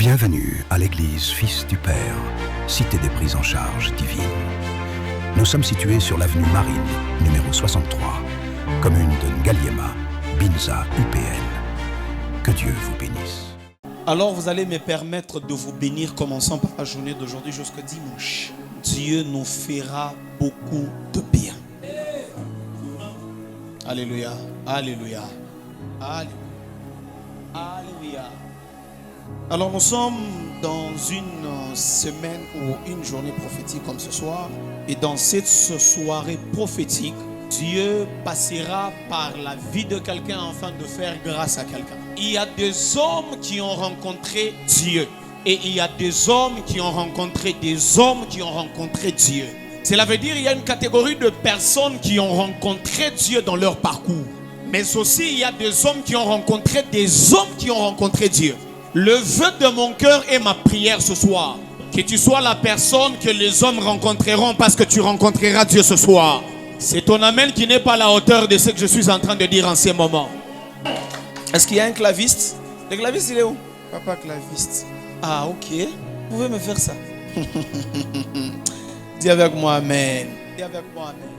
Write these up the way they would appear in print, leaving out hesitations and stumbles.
Bienvenue à l'église Fils du Père, cité des prises en charge divines. Nous sommes situés sur l'avenue Marine, numéro 63, commune de Ngaliema, Binza, UPN. Que Dieu vous bénisse. Alors vous allez me permettre de vous bénir, commençant par la journée d'aujourd'hui jusqu'au dimanche. Dieu nous fera beaucoup de bien. Alléluia, alléluia, alléluia, alléluia. Alors nous sommes dans une semaine ou une journée prophétique comme ce soir. Et dans cette soirée prophétique, Dieu passera par la vie de quelqu'un afin de faire grâce à quelqu'un. Il y a des hommes qui ont rencontré Dieu. Et il y a des hommes qui ont rencontré des hommes qui ont rencontré Dieu. Cela veut dire qu'il y a une catégorie de personnes qui ont rencontré Dieu dans leur parcours. Mais aussi il y a des hommes qui ont rencontré des hommes qui ont rencontré Dieu. Le vœu de mon cœur et ma prière ce soir, que tu sois la personne que les hommes rencontreront parce que tu rencontreras Dieu ce soir. C'est ton amen qui n'est pas à la hauteur de ce que je suis en train de dire en ces moments. Est-ce qu'il y a un claviste? Le claviste il est où? Papa claviste. Ah ok, vous pouvez me faire ça. Dis avec moi amen. Dis avec moi amen.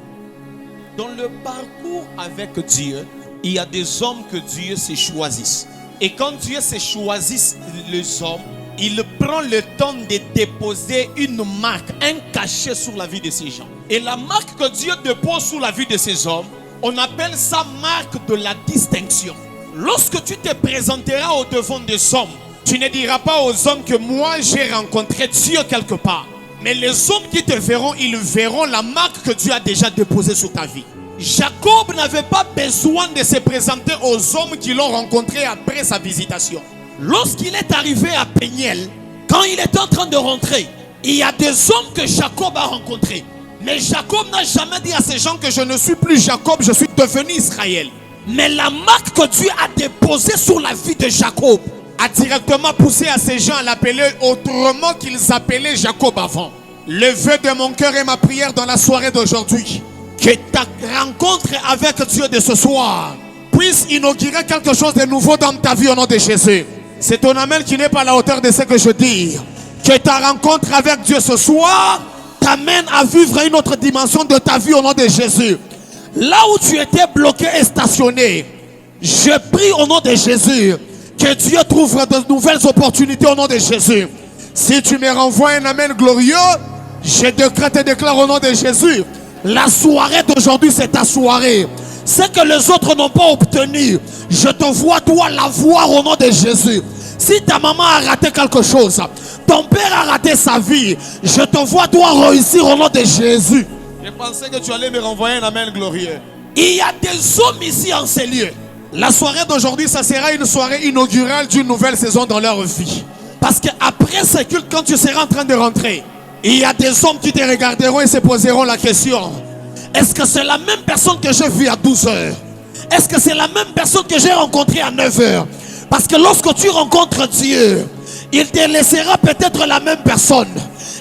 Dans le parcours avec Dieu, il y a des hommes que Dieu se choisit. Et quand Dieu se choisit les hommes, il prend le temps de déposer une marque, un cachet sur la vie de ces gens. Et la marque que Dieu dépose sur la vie de ces hommes, on appelle ça marque de la distinction. Lorsque tu te présenteras au devant des hommes, tu ne diras pas aux hommes que moi j'ai rencontré Dieu quelque part. Mais les hommes qui te verront, ils verront la marque que Dieu a déjà déposée sur ta vie. Jacob n'avait pas besoin de se présenter aux hommes qui l'ont rencontré après sa visitation. Lorsqu'il est arrivé à Péniel, quand il était en train de rentrer, il y a des hommes que Jacob a rencontrés. Mais Jacob n'a jamais dit à ces gens que je ne suis plus Jacob, je suis devenu Israël. Mais la marque que Dieu a déposée sur la vie de Jacob a directement poussé à ces gens à l'appeler autrement qu'ils appelaient Jacob avant. Le vœu de mon cœur et ma prière dans la soirée d'aujourd'hui, que ta rencontre avec Dieu de ce soir puisse inaugurer quelque chose de nouveau dans ta vie au nom de Jésus. C'est ton amen qui n'est pas à la hauteur de ce que je dis. Que ta rencontre avec Dieu ce soir t'amène à vivre une autre dimension de ta vie au nom de Jésus. Là où tu étais bloqué et stationné, je prie au nom de Jésus que Dieu trouve de nouvelles opportunités au nom de Jésus. Si tu me renvoies un amen glorieux, je décrète et déclare au nom de Jésus. La soirée d'aujourd'hui, c'est ta soirée. Ce que les autres n'ont pas obtenu, je te vois toi l'avoir au nom de Jésus. Si ta maman a raté quelque chose, ton père a raté sa vie, je te vois toi réussir au nom de Jésus. Je pensais que tu allais me renvoyer un amen glorieux. Il y a des hommes ici en ces lieux. La soirée d'aujourd'hui, ça sera une soirée inaugurale d'une nouvelle saison dans leur vie. Parce qu'après ce culte, quand tu seras en train de rentrer, il y a des hommes qui te regarderont et se poseront la question: est-ce que c'est la même personne que j'ai vue à 12 heures? Est-ce que c'est la même personne que j'ai rencontrée à 9 heures? Parce que lorsque tu rencontres Dieu, il te laissera peut-être la même personne.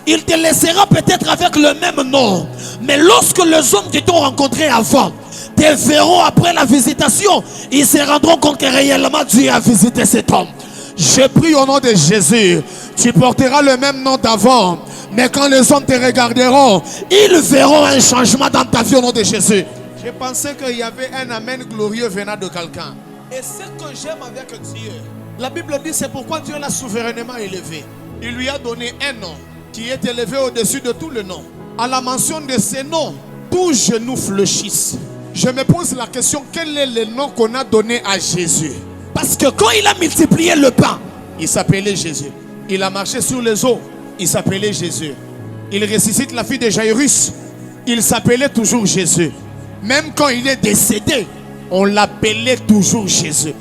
Il te laissera peut-être avec le même nom. Mais lorsque les hommes qui t'ont rencontré avant te verront après la visitation, ils se rendront compte que réellement Dieu a visité cet homme. Je prie au nom de Jésus, tu porteras le même nom d'avant. Mais quand les hommes te regarderont, ils verront un changement dans ta vie au nom de Jésus. Je pensais qu'il y avait un amen glorieux venant de quelqu'un. Et ce que j'aime avec Dieu, la Bible dit c'est pourquoi Dieu l'a souverainement élevé. Il lui a donné un nom qui est élevé au-dessus de tout le nom. À la mention de ces noms, tous genoux fléchissent. Je me pose la question, quel est le nom qu'on a donné à Jésus? Parce que quand il a multiplié le pain, il s'appelait Jésus. Il a marché sur les eaux, il s'appelait Jésus. Il ressuscite la fille de Jairus, il s'appelait toujours Jésus. Même quand il est décédé, on l'appelait toujours Jésus.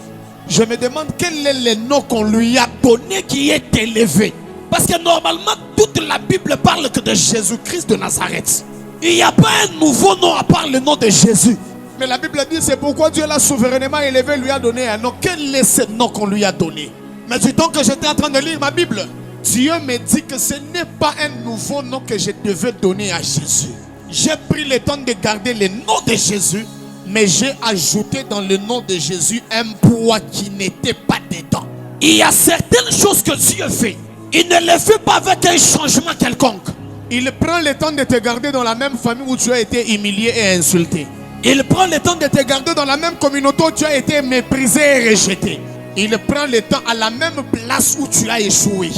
Je me demande quel est le nom qu'on lui a donné qui est élevé. Parce que normalement, toute la Bible parle que de Jésus-Christ de Nazareth. Il n'y a pas un nouveau nom à part le nom de Jésus. Mais la Bible dit c'est pourquoi Dieu l'a souverainement élevé, lui a donné un nom. Quel est ce nom qu'on lui a donné? Mais du temps que j'étais en train de lire ma Bible, Dieu me dit que ce n'est pas un nouveau nom que je devais donner à Jésus. J'ai pris le temps de garder le nom de Jésus, mais j'ai ajouté dans le nom de Jésus un poids qui n'était pas dedans. Il y a certaines choses que Dieu fait. Il ne les fait pas avec un changement quelconque. Il prend le temps de te garder dans la même famille où tu as été humilié et insulté. Il prend le temps De te garder dans la même communauté où tu as été méprisé et rejeté. Il prend le temps à la même place où tu as échoué.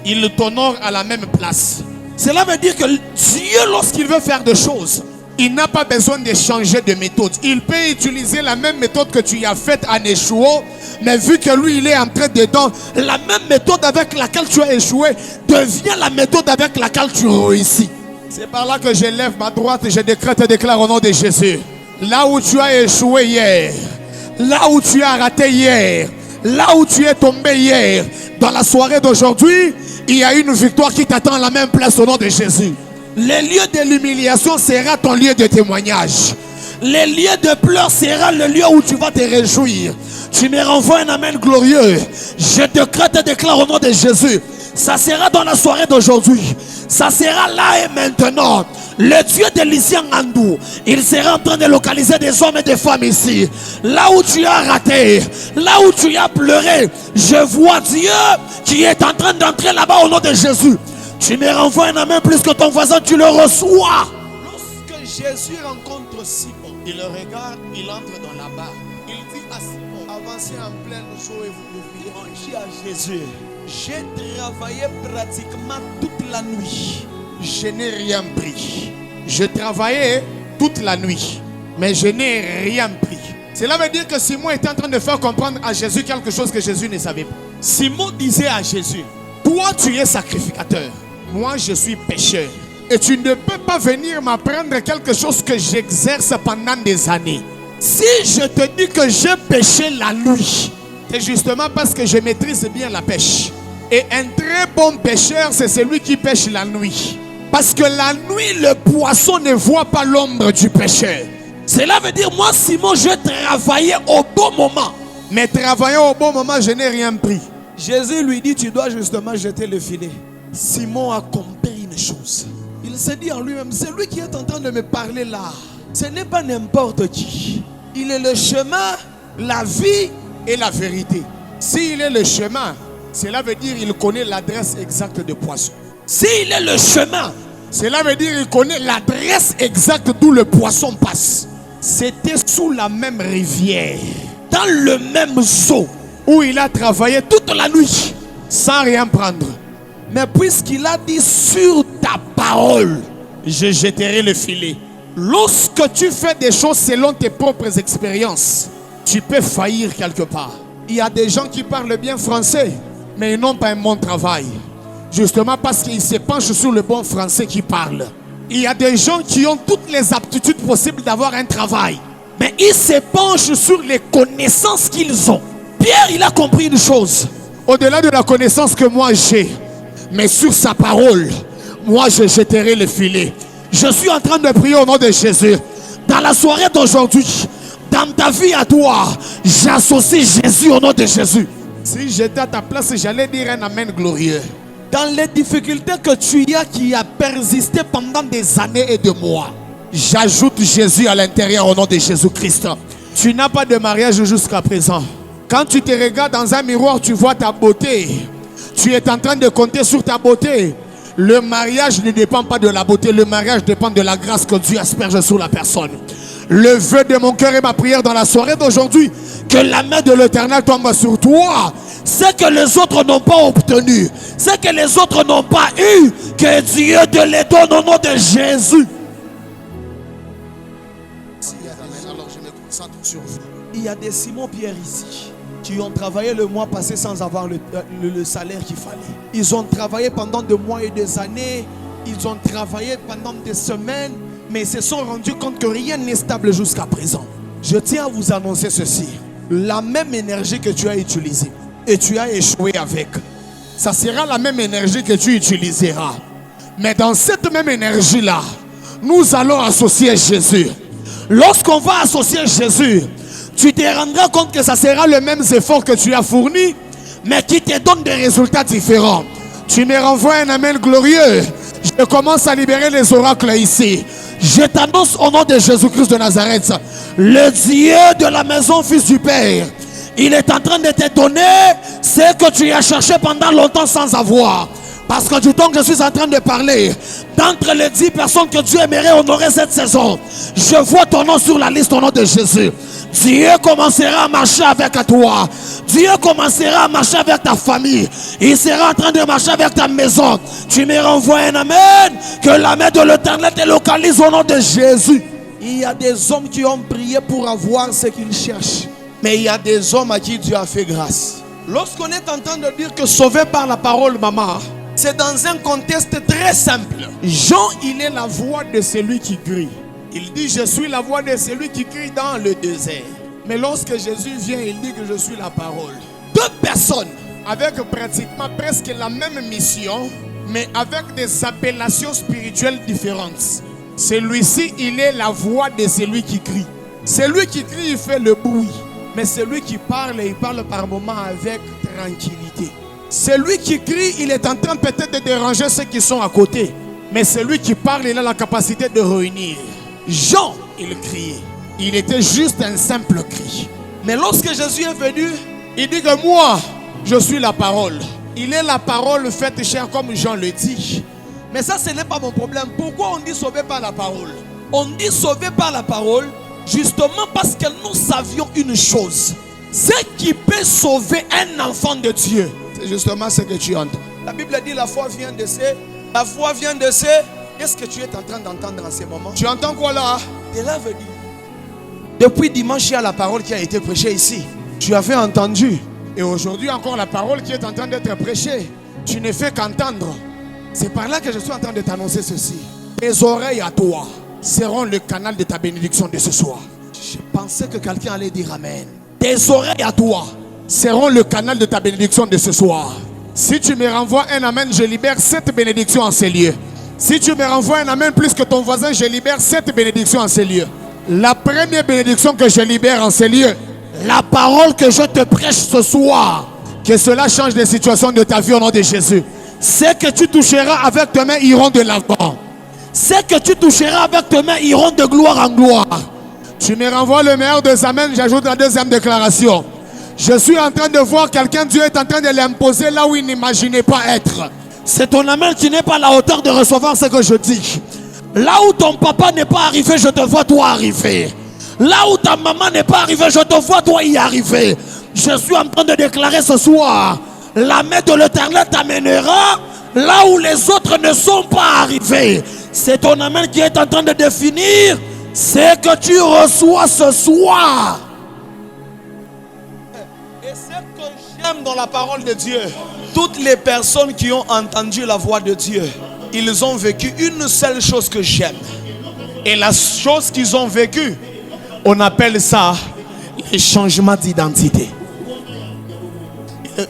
Il t'honore à la même place. Cela veut dire que Dieu, lorsqu'il veut faire des choses, il n'a pas besoin de changer de méthode. Il peut utiliser la même méthode que tu as faite en échouant, mais vu que lui, il est en train dedans, la même méthode avec laquelle tu as échoué devient la méthode avec laquelle tu réussis. C'est par là que je lève ma droite et je décrète et déclare au nom de Jésus. Là où tu as échoué hier, là où tu as raté hier, là où tu es tombé hier, dans la soirée d'aujourd'hui, il y a une victoire qui t'attend à la même place au nom de Jésus. Le lieu de l'humiliation sera ton lieu de témoignage. Le lieu de pleurs sera le lieu où tu vas te réjouir. Tu me renvoies un amen glorieux. Je décrète et déclare au nom de Jésus. Ça sera dans la soirée d'aujourd'hui. Ça sera là et maintenant. Le Dieu de Lycien Andou, il sera en train de localiser des hommes et des femmes ici. Là où tu as raté, là où tu as pleuré, je vois Dieu qui est en train d'entrer là-bas au nom de Jésus. Tu me renvoies un amen plus que ton voisin, tu le reçois. Lorsque Jésus rencontre Simon, il le regarde, il entre dans la barque. Il dit à Simon, avancez en pleine eau et vous l'oubliez. Il dit à Jésus, j'ai travaillé pratiquement toute la nuit. Je n'ai rien pris. Je travaillais toute la nuit, mais je n'ai rien pris. Cela veut dire que Simon était en train de faire comprendre à Jésus quelque chose que Jésus ne savait pas. Simon disait à Jésus, toi tu es sacrificateur, moi je suis pécheur. Et tu ne peux pas venir m'apprendre quelque chose que j'exerce pendant des années. Si je te dis que j'ai pêché la nuit, c'est justement parce que je maîtrise bien la pêche. Et un très bon pêcheur, c'est celui qui pêche la nuit. Parce que la nuit, le poisson ne voit pas l'ombre du pêcheur. Cela veut dire, moi Simon, je travaillais au bon moment. Mais travaillant au bon moment, je n'ai rien pris. Jésus lui dit, tu dois justement jeter le filet. Simon a compris une chose. Il s'est dit en lui-même, c'est lui qui est en train de me parler là. Ce n'est pas n'importe qui. Il est le chemin, la vie et la vérité. S'il est le chemin, cela veut dire qu'il connaît l'adresse exacte de poisson. S'il est le chemin, cela veut dire qu'il connaît l'adresse exacte d'où le poisson passe. C'était sous la même rivière, dans le même zoo, où il a travaillé toute la nuit sans rien prendre. Mais puisqu'il a dit sur ta parole, je jetterai le filet. Lorsque tu fais des choses selon tes propres expériences, tu peux faillir quelque part. Il y a des gens qui parlent bien français, mais ils n'ont pas un bon travail. Justement parce qu'ils se penchent sur le bon français qu'ils parlent. Il y a des gens qui ont toutes les aptitudes possibles d'avoir un travail, mais ils se penchent sur les connaissances qu'ils ont. Pierre, il a compris une chose. Au-delà de la connaissance que moi j'ai, mais sur sa parole, moi je jetterai le filet. Je suis en train de prier au nom de Jésus. Dans la soirée d'aujourd'hui, dans ta vie à toi, j'associe Jésus au nom de Jésus. Si j'étais à ta place, j'allais dire un amen glorieux. Dans les difficultés que tu as qui a persisté pendant des années et des mois, j'ajoute Jésus à l'intérieur au nom de Jésus-Christ. Tu n'as pas de mariage jusqu'à présent. Quand tu te regardes dans un miroir, tu vois ta beauté. Tu es en train de compter sur ta beauté. Le mariage ne dépend pas de la beauté. Le mariage dépend de la grâce que Dieu asperge sur la personne. Le vœu de mon cœur et ma prière dans la soirée d'aujourd'hui, que la main de l'Éternel tombe sur toi. Ce que les autres n'ont pas obtenu, ce que les autres n'ont pas eu, que Dieu te les donne au nom de Jésus. Alors je me concentre sur vous. Il y a des Simon-Pierre ici qui ont travaillé le mois passé sans avoir le salaire qu'il fallait. Ils ont travaillé pendant des mois et des années. Ils ont travaillé pendant des semaines, mais ils se sont rendus compte que rien n'est stable jusqu'à présent. Je tiens à vous annoncer ceci. La même énergie que tu as utilisée et tu as échoué avec, ça sera la même énergie que tu utiliseras. Mais dans cette même énergie-là, nous allons associer Jésus. Lorsqu'on va associer Jésus, tu te rendras compte que ça sera le même effort que tu as fourni, mais qui te donne des résultats différents. Tu me renvoies un amen glorieux. Je commence à libérer les oracles ici. Je t'annonce au nom de Jésus-Christ de Nazareth, le Dieu de la maison Fils du Père, Il est en train de te donner ce que tu as cherché pendant longtemps sans avoir. Parce que du temps que je suis en train de parler, d'entre les 10 personnes que Dieu aimerait honorer cette saison, je vois ton nom sur la liste au nom de Jésus. Dieu commencera à marcher avec toi. Dieu commencera à marcher avec ta famille. Il sera en train de marcher avec ta maison. Tu me renvoies un amen. Que la main de l'Éternel te localise au nom de Jésus. Il y a des hommes qui ont prié pour avoir ce qu'ils cherchent. Mais il y a des hommes à qui Dieu a fait grâce. Lorsqu'on est en train de dire que sauvé par la parole, maman, c'est dans un contexte très simple. Jean, il est la voix de celui qui crie. Il dit, je suis la voix de celui qui crie dans le désert. Mais lorsque Jésus vient, il dit que je suis la parole. Deux personnes avec pratiquement presque la même mission, mais avec des appellations spirituelles différentes. Celui-ci, il est la voix de celui qui crie. Celui qui crie, il fait le bruit. Mais celui qui parle, il parle par moments avec tranquillité. Celui qui crie, il est en train peut-être de déranger ceux qui sont à côté. Mais celui qui parle, il a la capacité de réunir. Jean, il criait. Il était juste un simple cri. Mais lorsque Jésus est venu, il dit que moi, je suis la parole. Il est la parole faite chair comme Jean le dit. Mais ça, ce n'est pas mon problème. Pourquoi on dit sauvé par la parole? On dit sauvé par la parole justement parce que nous savions une chose. Ce qui peut sauver un enfant de Dieu, c'est justement ce que tu entends. La Bible dit la foi vient de ce. La foi vient de ce. Qu'est-ce que tu es en train d'entendre en ces moments? Tu entends quoi là? De là veut dire. Depuis dimanche, il y a la parole qui a été prêchée ici. Tu avais entendu. Et aujourd'hui encore la parole qui est en train d'être prêchée. Tu ne fais qu'entendre. C'est par là que je suis en train de t'annoncer ceci. Tes oreilles à toi seront le canal de ta bénédiction de ce soir. Je pensais que quelqu'un allait dire amen. Tes oreilles à toi seront le canal de ta bénédiction de ce soir. Si tu me renvoies un amen, je libère 7 bénédictions en ces lieux. Si tu me renvoies un amen plus que ton voisin, je libère 7 bénédictions en ces lieux. La première bénédiction que je libère en ces lieux, la parole que je te prêche ce soir, que cela change les situations de ta vie au nom de Jésus. Ce que tu toucheras avec tes mains iront de l'avant. Ce que tu toucheras avec tes mains iront de gloire en gloire. Tu me renvoies le meilleur des amens, j'ajoute la deuxième déclaration. Je suis en train de voir quelqu'un, Dieu est en train de l'imposer là où il n'imaginait pas être. C'est ton amen qui n'est pas à la hauteur de recevoir ce que je dis. Là où ton papa n'est pas arrivé, je te vois toi arriver. Là où ta maman n'est pas arrivée, je te vois toi y arriver. Je suis en train de déclarer ce soir, la main de l'Éternel t'amènera là où les autres ne sont pas arrivés. C'est ton amen qui est en train de définir ce que tu reçois ce soir. Et ce que j'aime dans la parole de Dieu, toutes les personnes qui ont entendu la voix de Dieu, ils ont vécu une seule chose que j'aime. Et la chose qu'ils ont vécue, on appelle ça le changement d'identité.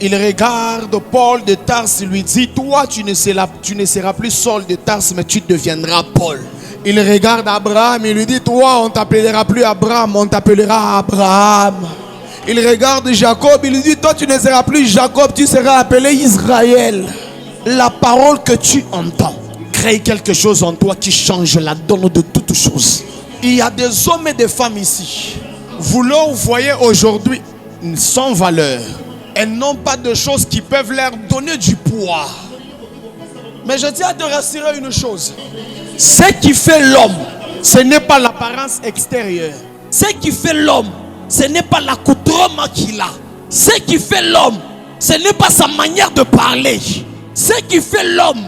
Il regarde Paul de Tarse, il lui dit, toi tu ne seras plus Saul de Tarse, mais tu deviendras Paul. Il regarde Abraham, il lui dit, toi on t'appellera plus Abraham, on t'appellera Abraham. Il regarde Jacob, il lui dit, toi tu ne seras plus Jacob, tu seras appelé Israël. La parole que tu entends crée quelque chose en toi qui change la donne de toutes choses. Il y a des hommes et des femmes ici. Vous leur voyez aujourd'hui sans valeur. Elles n'ont pas de choses qui peuvent leur donner du poids. Mais je tiens à te rassurer une chose. Ce qui fait l'homme, ce n'est pas l'apparence extérieure. Ce qui fait l'homme, ce n'est pas l'accoutrement qu'il a. Ce qui fait l'homme, ce n'est pas sa manière de parler. Ce qui fait l'homme,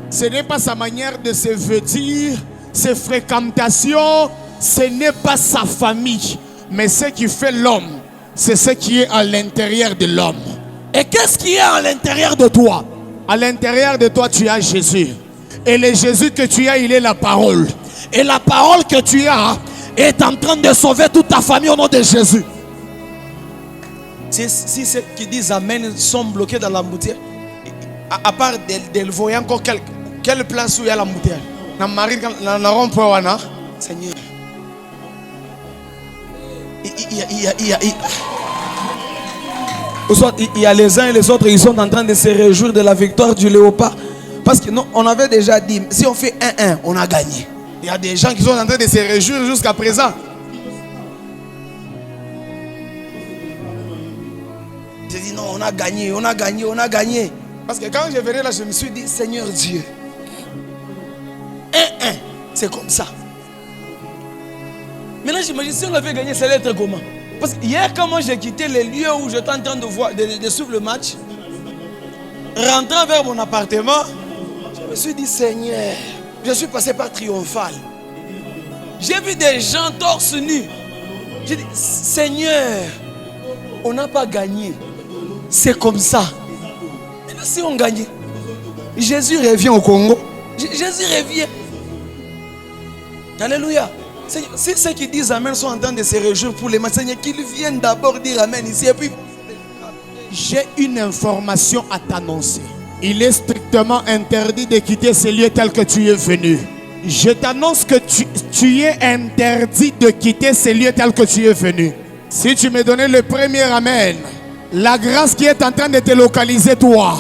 ce n'est pas sa manière de se vêtir, ses fréquentations, ce n'est pas sa famille. Mais ce qui fait l'homme, c'est ce qui est à l'intérieur de l'homme. Et qu'est-ce qui est à l'intérieur de toi? À l'intérieur de toi, tu as Jésus. Et le Jésus que tu as, il est la parole. Et la parole que tu as est en train de sauver toute ta famille au nom de Jésus. Si ceux qui disent Amen sont bloqués dans la moutière, à part de voyer encore quelle place où il y a la moutière? Seigneur. Il y a les uns et les autres, ils sont en train de se réjouir de la victoire du léopard. Parce que non, on avait déjà dit, si on fait 1-1, on a gagné. Il y a des gens qui sont en train de se réjouir jusqu'à présent. on a gagné, on a gagné, on a gagné. Parce que quand je venais là, je me suis dit, Seigneur Dieu, 1-1, c'est comme ça. Maintenant, j'imagine si on avait gagné, ça allait être comment? Parce que hier, quand moi j'ai quitté les lieux où j'étais en train de suivre le match, rentrant vers mon appartement, je me suis dit, Seigneur, je suis passé par Triomphal. J'ai vu des gens torse nu. J'ai dit, Seigneur, on n'a pas gagné. C'est comme ça. Maintenant, si on gagne, Jésus revient au Congo. Jésus revient. Alléluia. Si ceux qui disent Amen sont en train de se réjouir pour les matchs, Seigneur, qu'ils viennent d'abord dire Amen ici et puis... J'ai une information à t'annoncer. Il est strictement interdit de quitter ces lieux tels que tu es venu. Je t'annonce que tu es interdit de quitter ces lieux tels que tu es venu. Si tu me donnais le premier Amen, la grâce qui est en train de te localiser toi,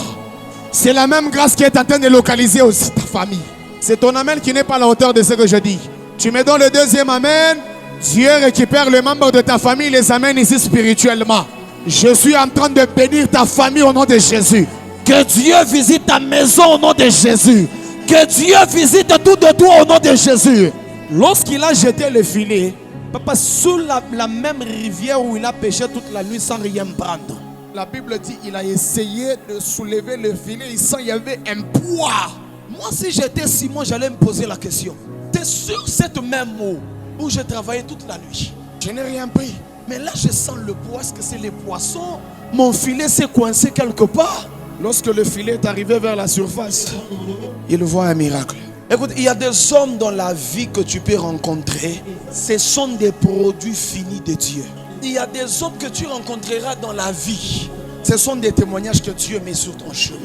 c'est la même grâce qui est en train de localiser aussi ta famille. C'est ton Amen qui n'est pas à la hauteur de ce que je dis. Tu me donnes le deuxième Amen, Dieu récupère les membres de ta famille, les amène ici spirituellement. Je suis en train de bénir ta famille au nom de Jésus. Que Dieu visite ta maison au nom de Jésus. Que Dieu visite tout de toi au nom de Jésus. Lorsqu'il a jeté le filet, papa, sous la même rivière où il a pêché toute la nuit sans rien prendre. La Bible dit qu'il a essayé de soulever le filet, il sent qu'il y avait un poids. Moi, si j'étais Simon, j'allais me poser la question. T'es sur cette même eau où j'ai travaillé toute la nuit? Je n'ai rien pris. Mais là, je sens le poids. Est-ce que c'est les poissons? Mon filet s'est coincé quelque part. Lorsque le filet est arrivé vers la surface, il voit un miracle. Écoute, il y a des hommes dans la vie que tu peux rencontrer. Ce sont des produits finis de Dieu. Il y a des hommes que tu rencontreras dans la vie. Ce sont des témoignages que Dieu met sur ton chemin.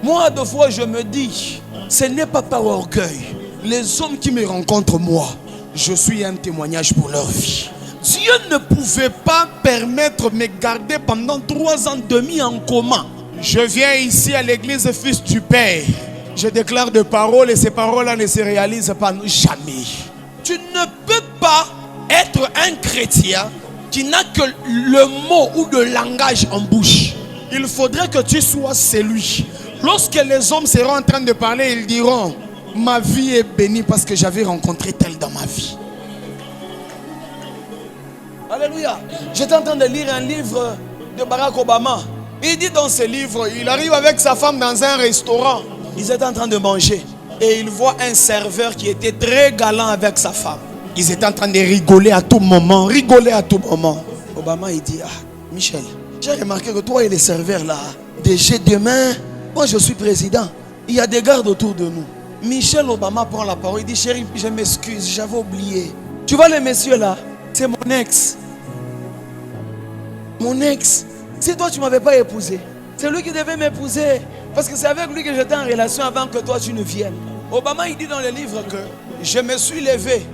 Moi, deux fois, je me dis, ce n'est pas par orgueil. Les hommes qui me rencontrent, moi, je suis un témoignage pour leur vie. Dieu ne pouvait pas permettre de me garder pendant 3 ans et demi en coma. Je viens ici à l'église Fils du Père. Je déclare des paroles et ces paroles-là ne se réalisent pas jamais. Tu ne peux pas être un chrétien qui n'a que le mot ou le langage en bouche. Il faudrait que tu sois celui. Lorsque les hommes seront en train de parler, ils diront, ma vie est bénie parce que j'avais rencontré tel dans ma vie. Alléluia. J'étais en train de lire un livre de Barack Obama. Il dit dans ce livre, il arrive avec sa femme dans un restaurant. Ils étaient en train de manger. Et il voit un serveur qui était très galant avec sa femme. Ils étaient en train de rigoler à tout moment. Obama, il dit, Michel, j'ai remarqué que toi et les serveurs là, déjà demain, moi je suis président. Il y a des gardes autour de nous. Michel Obama prend la parole. Il dit, chérie, je m'excuse, j'avais oublié. Tu vois les messieurs là, c'est mon ex. Mon ex. Si toi tu ne m'avais pas épousé, c'est lui qui devait m'épouser. Parce que c'est avec lui que j'étais en relation avant que toi tu ne viennes. Obama il dit dans le livre que je me suis levé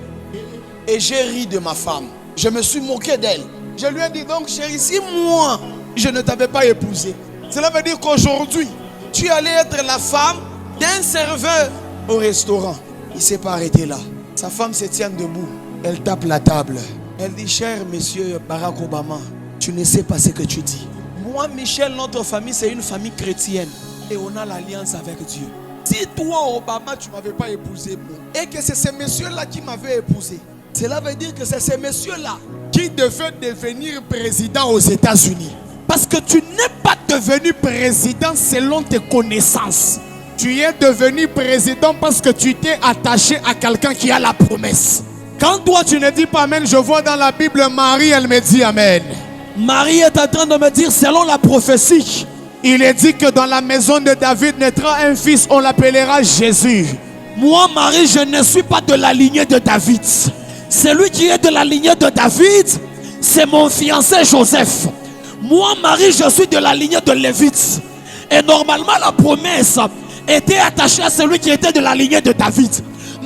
et j'ai ri de ma femme. Je me suis moqué d'elle. Je lui ai dit donc chérie, si moi je ne t'avais pas épousé, cela veut dire qu'aujourd'hui tu allais être la femme d'un serveur au restaurant. Il ne s'est pas arrêté là. Sa femme se tient debout. Elle tape la table. Elle dit, cher monsieur Barack Obama, tu ne sais pas ce que tu dis. Moi, Michel, notre famille, c'est une famille chrétienne. Et on a l'alliance avec Dieu. Si toi, Obama, tu ne m'avais pas épousé, et que c'est ces messieurs-là qui m'avaient épousé, cela veut dire que c'est ces messieurs-là qui devaient devenir président aux États-Unis. Parce que tu n'es pas devenu président selon tes connaissances. Tu es devenu président parce que tu t'es attaché à quelqu'un qui a la promesse. Quand toi tu ne dis pas Amen, je vois dans la Bible Marie, elle me dit Amen. Marie est en train de me dire selon la prophétie. Il est dit que dans la maison de David naîtra un fils, on l'appellera Jésus. Moi Marie, je ne suis pas de la lignée de David. Celui qui est de la lignée de David, c'est mon fiancé Joseph. Moi Marie, je suis de la lignée de Lévite. Et normalement la promesse était attachée à celui qui était de la lignée de David.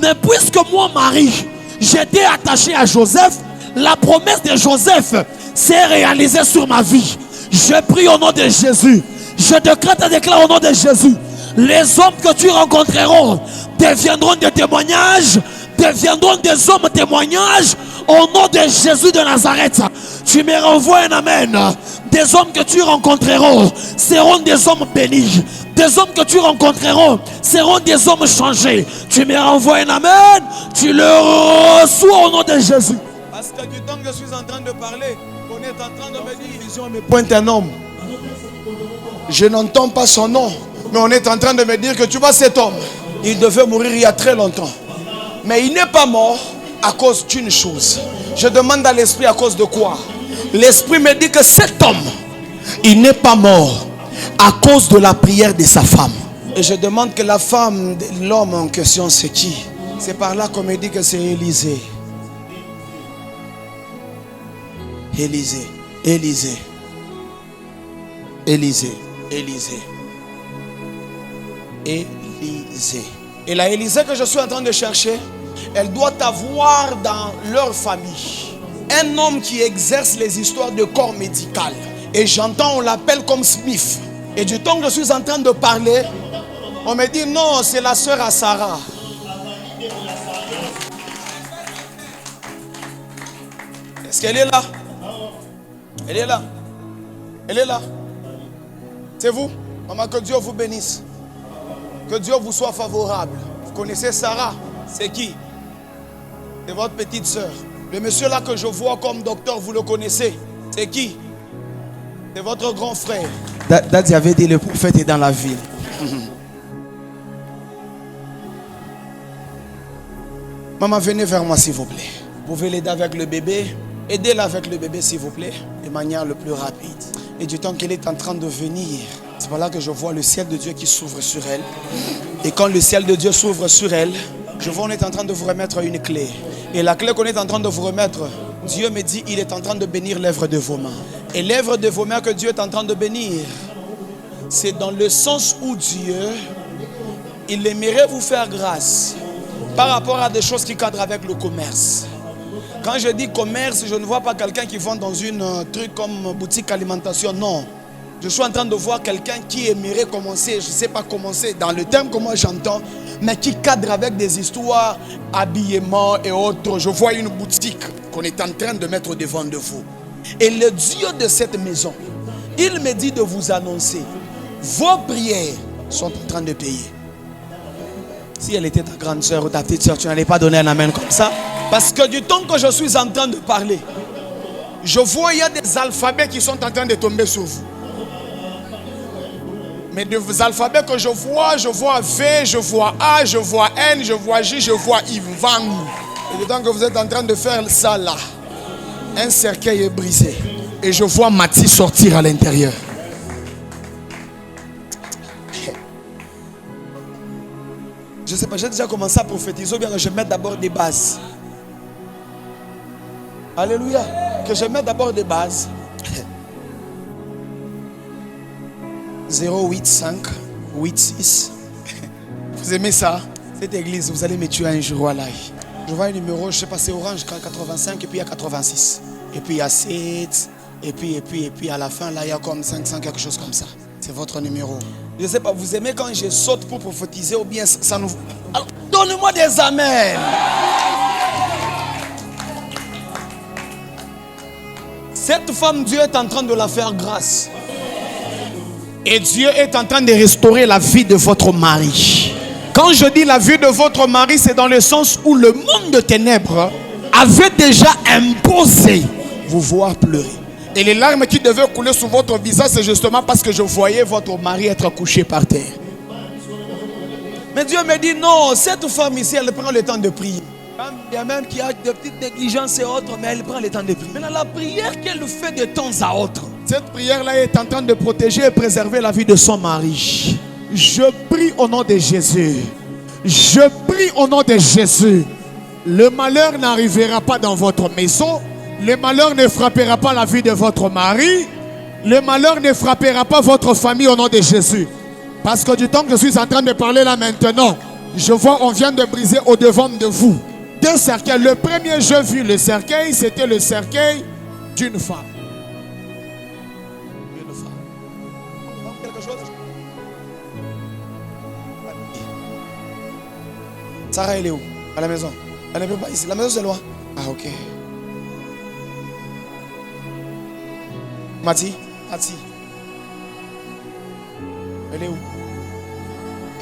Mais puisque moi Marie, j'étais attaché à Joseph, la promesse de Joseph s'est réalisée sur ma vie. Je prie au nom de Jésus. Je décrète et déclare au nom de Jésus. Les hommes que tu rencontreras deviendront des témoignages, deviendront des hommes témoignages au nom de Jésus de Nazareth. Tu me renvoies un amen Des hommes que tu rencontreras seront des hommes bénis. Des hommes que tu rencontreras seront des hommes changés. Tu me renvoies un amen. Tu le reçois au nom de Jésus. Parce que du temps que je suis en train de parler, on est en train de me dire, vision me pointe un homme. Je n'entends pas son nom, mais on est en train de me dire que tu vois cet homme, il devait mourir il y a très longtemps. Mais il n'est pas mort à cause d'une chose. Je demande à l'esprit à cause de quoi? L'esprit me dit que cet homme, il n'est pas mort à cause de la prière de sa femme. Et je demande que la femme de l'homme en question, c'est qui? C'est par là qu'on me dit que c'est Élisée. Élisée, Élisée, Élisée, Élisée, Élisée. Et la Élisée que je suis en train de chercher, elle doit avoir dans leur famille un homme qui exerce les histoires de corps médical. Et j'entends, on l'appelle comme Smith. Et du temps que je suis en train de parler, on me dit non, c'est la sœur à Sarah. Est-ce qu'elle est là? Elle est là. Elle est là. C'est vous? Maman, que Dieu vous bénisse. Que Dieu vous soit favorable. Vous connaissez Sarah? C'est qui? C'est votre petite sœur. Le monsieur là que je vois comme docteur, vous le connaissez? C'est qui? C'est votre grand frère. Daddy avait dit le prophète est dans la ville. Maman, venez vers moi s'il vous plaît. Vous pouvez l'aider avec le bébé. Aidez-la avec le bébé s'il vous plaît. De manière le plus rapide. Et du temps qu'elle est en train de venir, c'est par là que je vois le ciel de Dieu qui s'ouvre sur elle. Et quand le ciel de Dieu s'ouvre sur elle, je vois on est en train de vous remettre une clé. Et la clé qu'on est en train de vous remettre, Dieu me dit il est en train de bénir l'œuvre de vos mains. Et l'œuvre de vos mains que Dieu est en train de bénir, c'est dans le sens où Dieu, il aimerait vous faire grâce par rapport à des choses qui cadrent avec le commerce. Quand je dis commerce, je ne vois pas quelqu'un qui vend dans une truc comme boutique alimentation, non. Je suis en train de voir quelqu'un qui aimerait commencer, je ne sais pas commencer dans le terme que moi j'entends, mais qui cadre avec des histoires, habillement et autres. Je vois une boutique qu'on est en train de mettre devant de vous. Et le Dieu de cette maison, il me dit de vous annoncer, vos prières sont en train de payer. Si elle était ta grande soeur ou ta petite soeur, tu n'allais pas donner un amen comme ça. Parce que du temps que je suis en train de parler, je vois il y a des alphabets qui sont en train de tomber sur vous. Mais des alphabets que je vois V, je vois A, je vois N, je vois J, je vois I, Vang. Et du temps que vous êtes en train de faire ça là, un cercueil est brisé. Et je vois Mathis sortir à l'intérieur. Je ne sais pas, j'ai déjà commencé à prophétiser, ou bien que je mette d'abord des bases. Alléluia. Que je mette d'abord des bases. 085 86. Vous aimez ça? Cette église, vous allez me tuer un jour. Voilà. Je vois un numéro, je ne sais pas, c'est orange, 85, et puis il y a 86. Et puis il y a 7. Et puis à la fin, là, il y a comme 500, quelque chose comme ça. C'est votre numéro. Je ne sais pas, vous aimez quand je saute pour prophétiser ou bien ça nous... Alors, donnez-moi des amens. Cette femme, Dieu est en train de la faire grâce. Et Dieu est en train de restaurer la vie de votre mari. Quand je dis la vie de votre mari, c'est dans le sens où le monde de ténèbres avait déjà imposé vous voir pleurer. Et les larmes qui devaient couler sur votre visage, c'est justement parce que je voyais votre mari être couché par terre. Mais Dieu me dit non, cette femme ici, elle prend le temps de prier. Il y a même qui a de petites négligences et autres, mais elle prend le temps de prier. Maintenant, la prière qu'elle fait de temps à autre, cette prière-là est en train de protéger et préserver la vie de son mari. Je prie au nom de Jésus. Je prie au nom de Jésus. Le malheur n'arrivera pas dans votre maison. Le malheur ne frappera pas la vie de votre mari. Le malheur ne frappera pas votre famille au nom de Jésus. Parce que du temps que je suis en train de parler là maintenant, je vois on vient de briser au devant de vous deux cercueils. Le premier, j'ai vu le cercueil, c'était le cercueil d'une femme. Une femme. Quelque chose? Sarah, elle est où? À la maison. Elle ne peut pas ici. La maison, c'est loin. Ah, ok. Mati, Mati. Elle est où?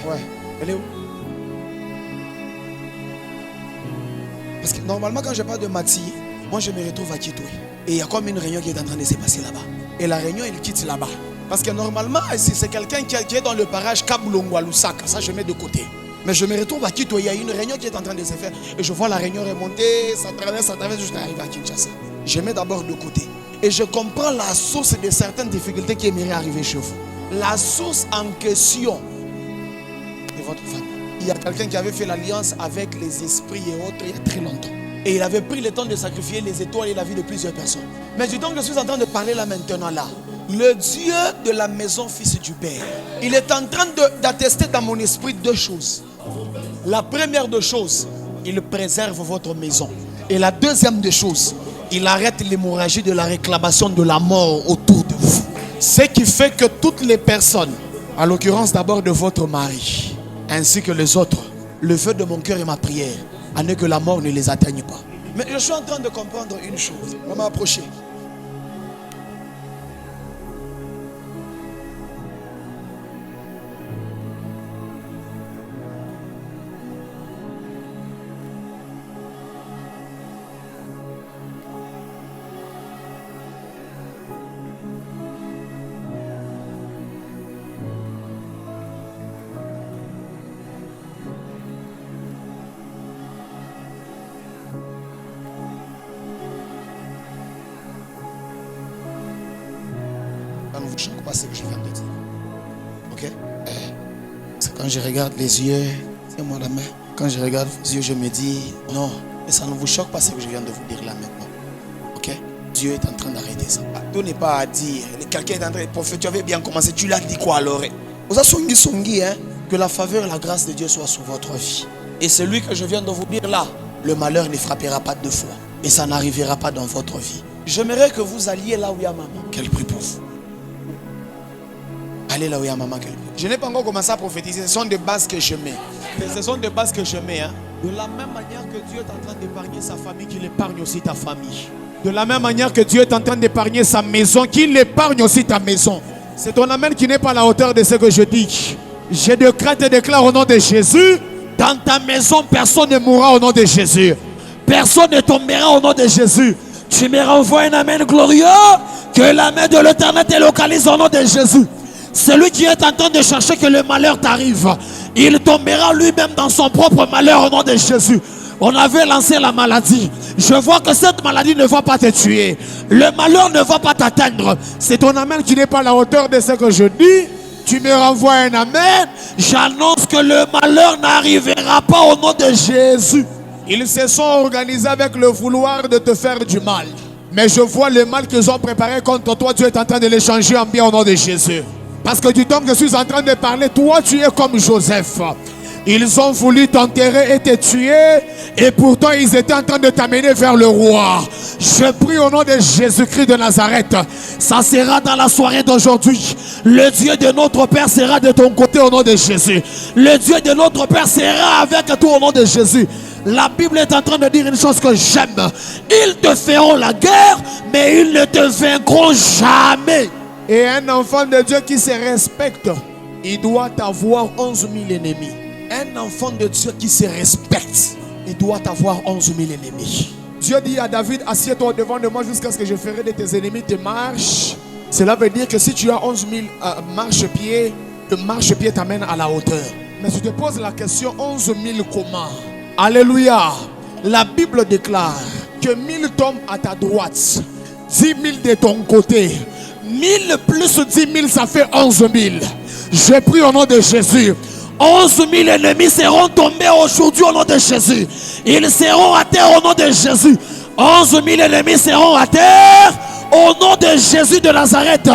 Ouais, elle est où? Parce que normalement, quand je parle de Mati, moi je me retrouve à Kitoué. Et il y a comme une réunion qui est en train de se passer là-bas. Et la réunion, elle quitte là-bas. Parce que normalement, si c'est quelqu'un qui est dans le parage Kabulongo à Lusaka, ça je mets de côté. Mais je me retrouve à Kitoué, il y a une réunion qui est en train de se faire. Et je vois la réunion remonter, ça traverse, jusqu'à arriver à Kinshasa. Je mets d'abord de côté. Et je comprends la source de certaines difficultés qui aimeraient arriver chez vous. La source en question de votre famille. Il y a quelqu'un qui avait fait l'alliance avec les esprits et autres il y a très longtemps. Et il avait pris le temps de sacrifier les étoiles et la vie de plusieurs personnes. Mais du temps que je suis en train de parler là maintenant là, le Dieu de la maison fils du Père, il est en train d'attester dans mon esprit deux choses. La première des choses, il préserve votre maison. Et la deuxième des choses, il arrête l'hémorragie de la réclamation de la mort autour de vous. Ce qui fait que toutes les personnes, à l'occurrence d'abord de votre mari, ainsi que les autres, le feu de mon cœur et ma prière, à ne que la mort ne les atteigne pas. Mais je suis en train de comprendre une chose. On m'a approché. Ça ne vous choque pas ce que je viens de dire. Ok? C'est quand je regarde les yeux, tiens-moi la main. Quand je regarde vos yeux, je me dis non. Et ça ne vous choque pas ce que je viens de vous dire là maintenant. Ok? Dieu est en train d'arrêter ça. Tout n'est pas à dire. Quelqu'un est en train de prophète. Tu avais bien commencé. Tu l'as dit quoi alors? Vous avez songi, hein? Que la faveur et la grâce de Dieu soient sur votre vie. Et celui que je viens de vous dire là, le malheur ne frappera pas deux fois. Et ça n'arrivera pas dans votre vie. J'aimerais que vous alliez là où il y a maman. Qu'elle prie pour vous. Allez là où il y a maman. Je n'ai pas encore commencé à prophétiser. Ce sont des bases que je mets. Ce sont des bases que je mets. Hein. De la même manière que Dieu est en train d'épargner sa famille, qu'il épargne aussi ta famille. De la même manière que Dieu est en train d'épargner sa maison, qu'il épargne aussi ta maison. C'est ton amen qui n'est pas à la hauteur de ce que je dis. Je décrète et déclare au nom de Jésus. Dans ta maison, personne ne mourra au nom de Jésus. Personne ne tombera au nom de Jésus. Tu me renvoies un amen glorieux. Que la main de l'Éternel te localise au nom de Jésus. Celui qui est en train de chercher que le malheur t'arrive, il tombera lui-même dans son propre malheur au nom de Jésus. On avait lancé la maladie. Je vois que cette maladie ne va pas te tuer. Le malheur ne va pas t'atteindre. C'est ton amen qui n'est pas à la hauteur de ce que je dis. Tu me renvoies un amen. J'annonce que le malheur n'arrivera pas au nom de Jésus. Ils se sont organisés avec le vouloir de te faire du mal. Mais je vois le mal qu'ils ont préparé contre toi. Dieu est en train de l'échanger en bien au nom de Jésus. Parce que du temps que je suis en train de parler, toi tu es comme Joseph. Ils ont voulu t'enterrer et te tuer. Et pourtant ils étaient en train de t'amener vers le roi. Je prie au nom de Jésus-Christ de Nazareth. Ça sera dans la soirée d'aujourd'hui. Le Dieu de notre Père sera de ton côté au nom de Jésus. Le Dieu de notre Père sera avec toi au nom de Jésus. La Bible est en train de dire une chose que j'aime. Ils te feront la guerre, mais ils ne te vaincront jamais. Et un enfant de Dieu qui se respecte, il doit avoir 11 000 ennemis. Un enfant de Dieu qui se respecte, il doit avoir 11 000 ennemis. Dieu dit à David, assieds-toi devant de moi jusqu'à ce que je ferai de tes ennemis tes marches. Cela veut dire que si tu as 11 000 marche-pieds, le marche-pied t'amène à la hauteur. Mais tu te poses la question, 11 000 comment? Alléluia. La Bible déclare que 1000 tombent à ta droite, 10 000 de ton côté. 1000 plus 10 000, ça fait 11 000. Je prie au nom de Jésus. 11 000 ennemis seront tombés aujourd'hui au nom de Jésus. Ils seront à terre au nom de Jésus. 11 000 ennemis seront à terre au nom de Jésus de Nazareth.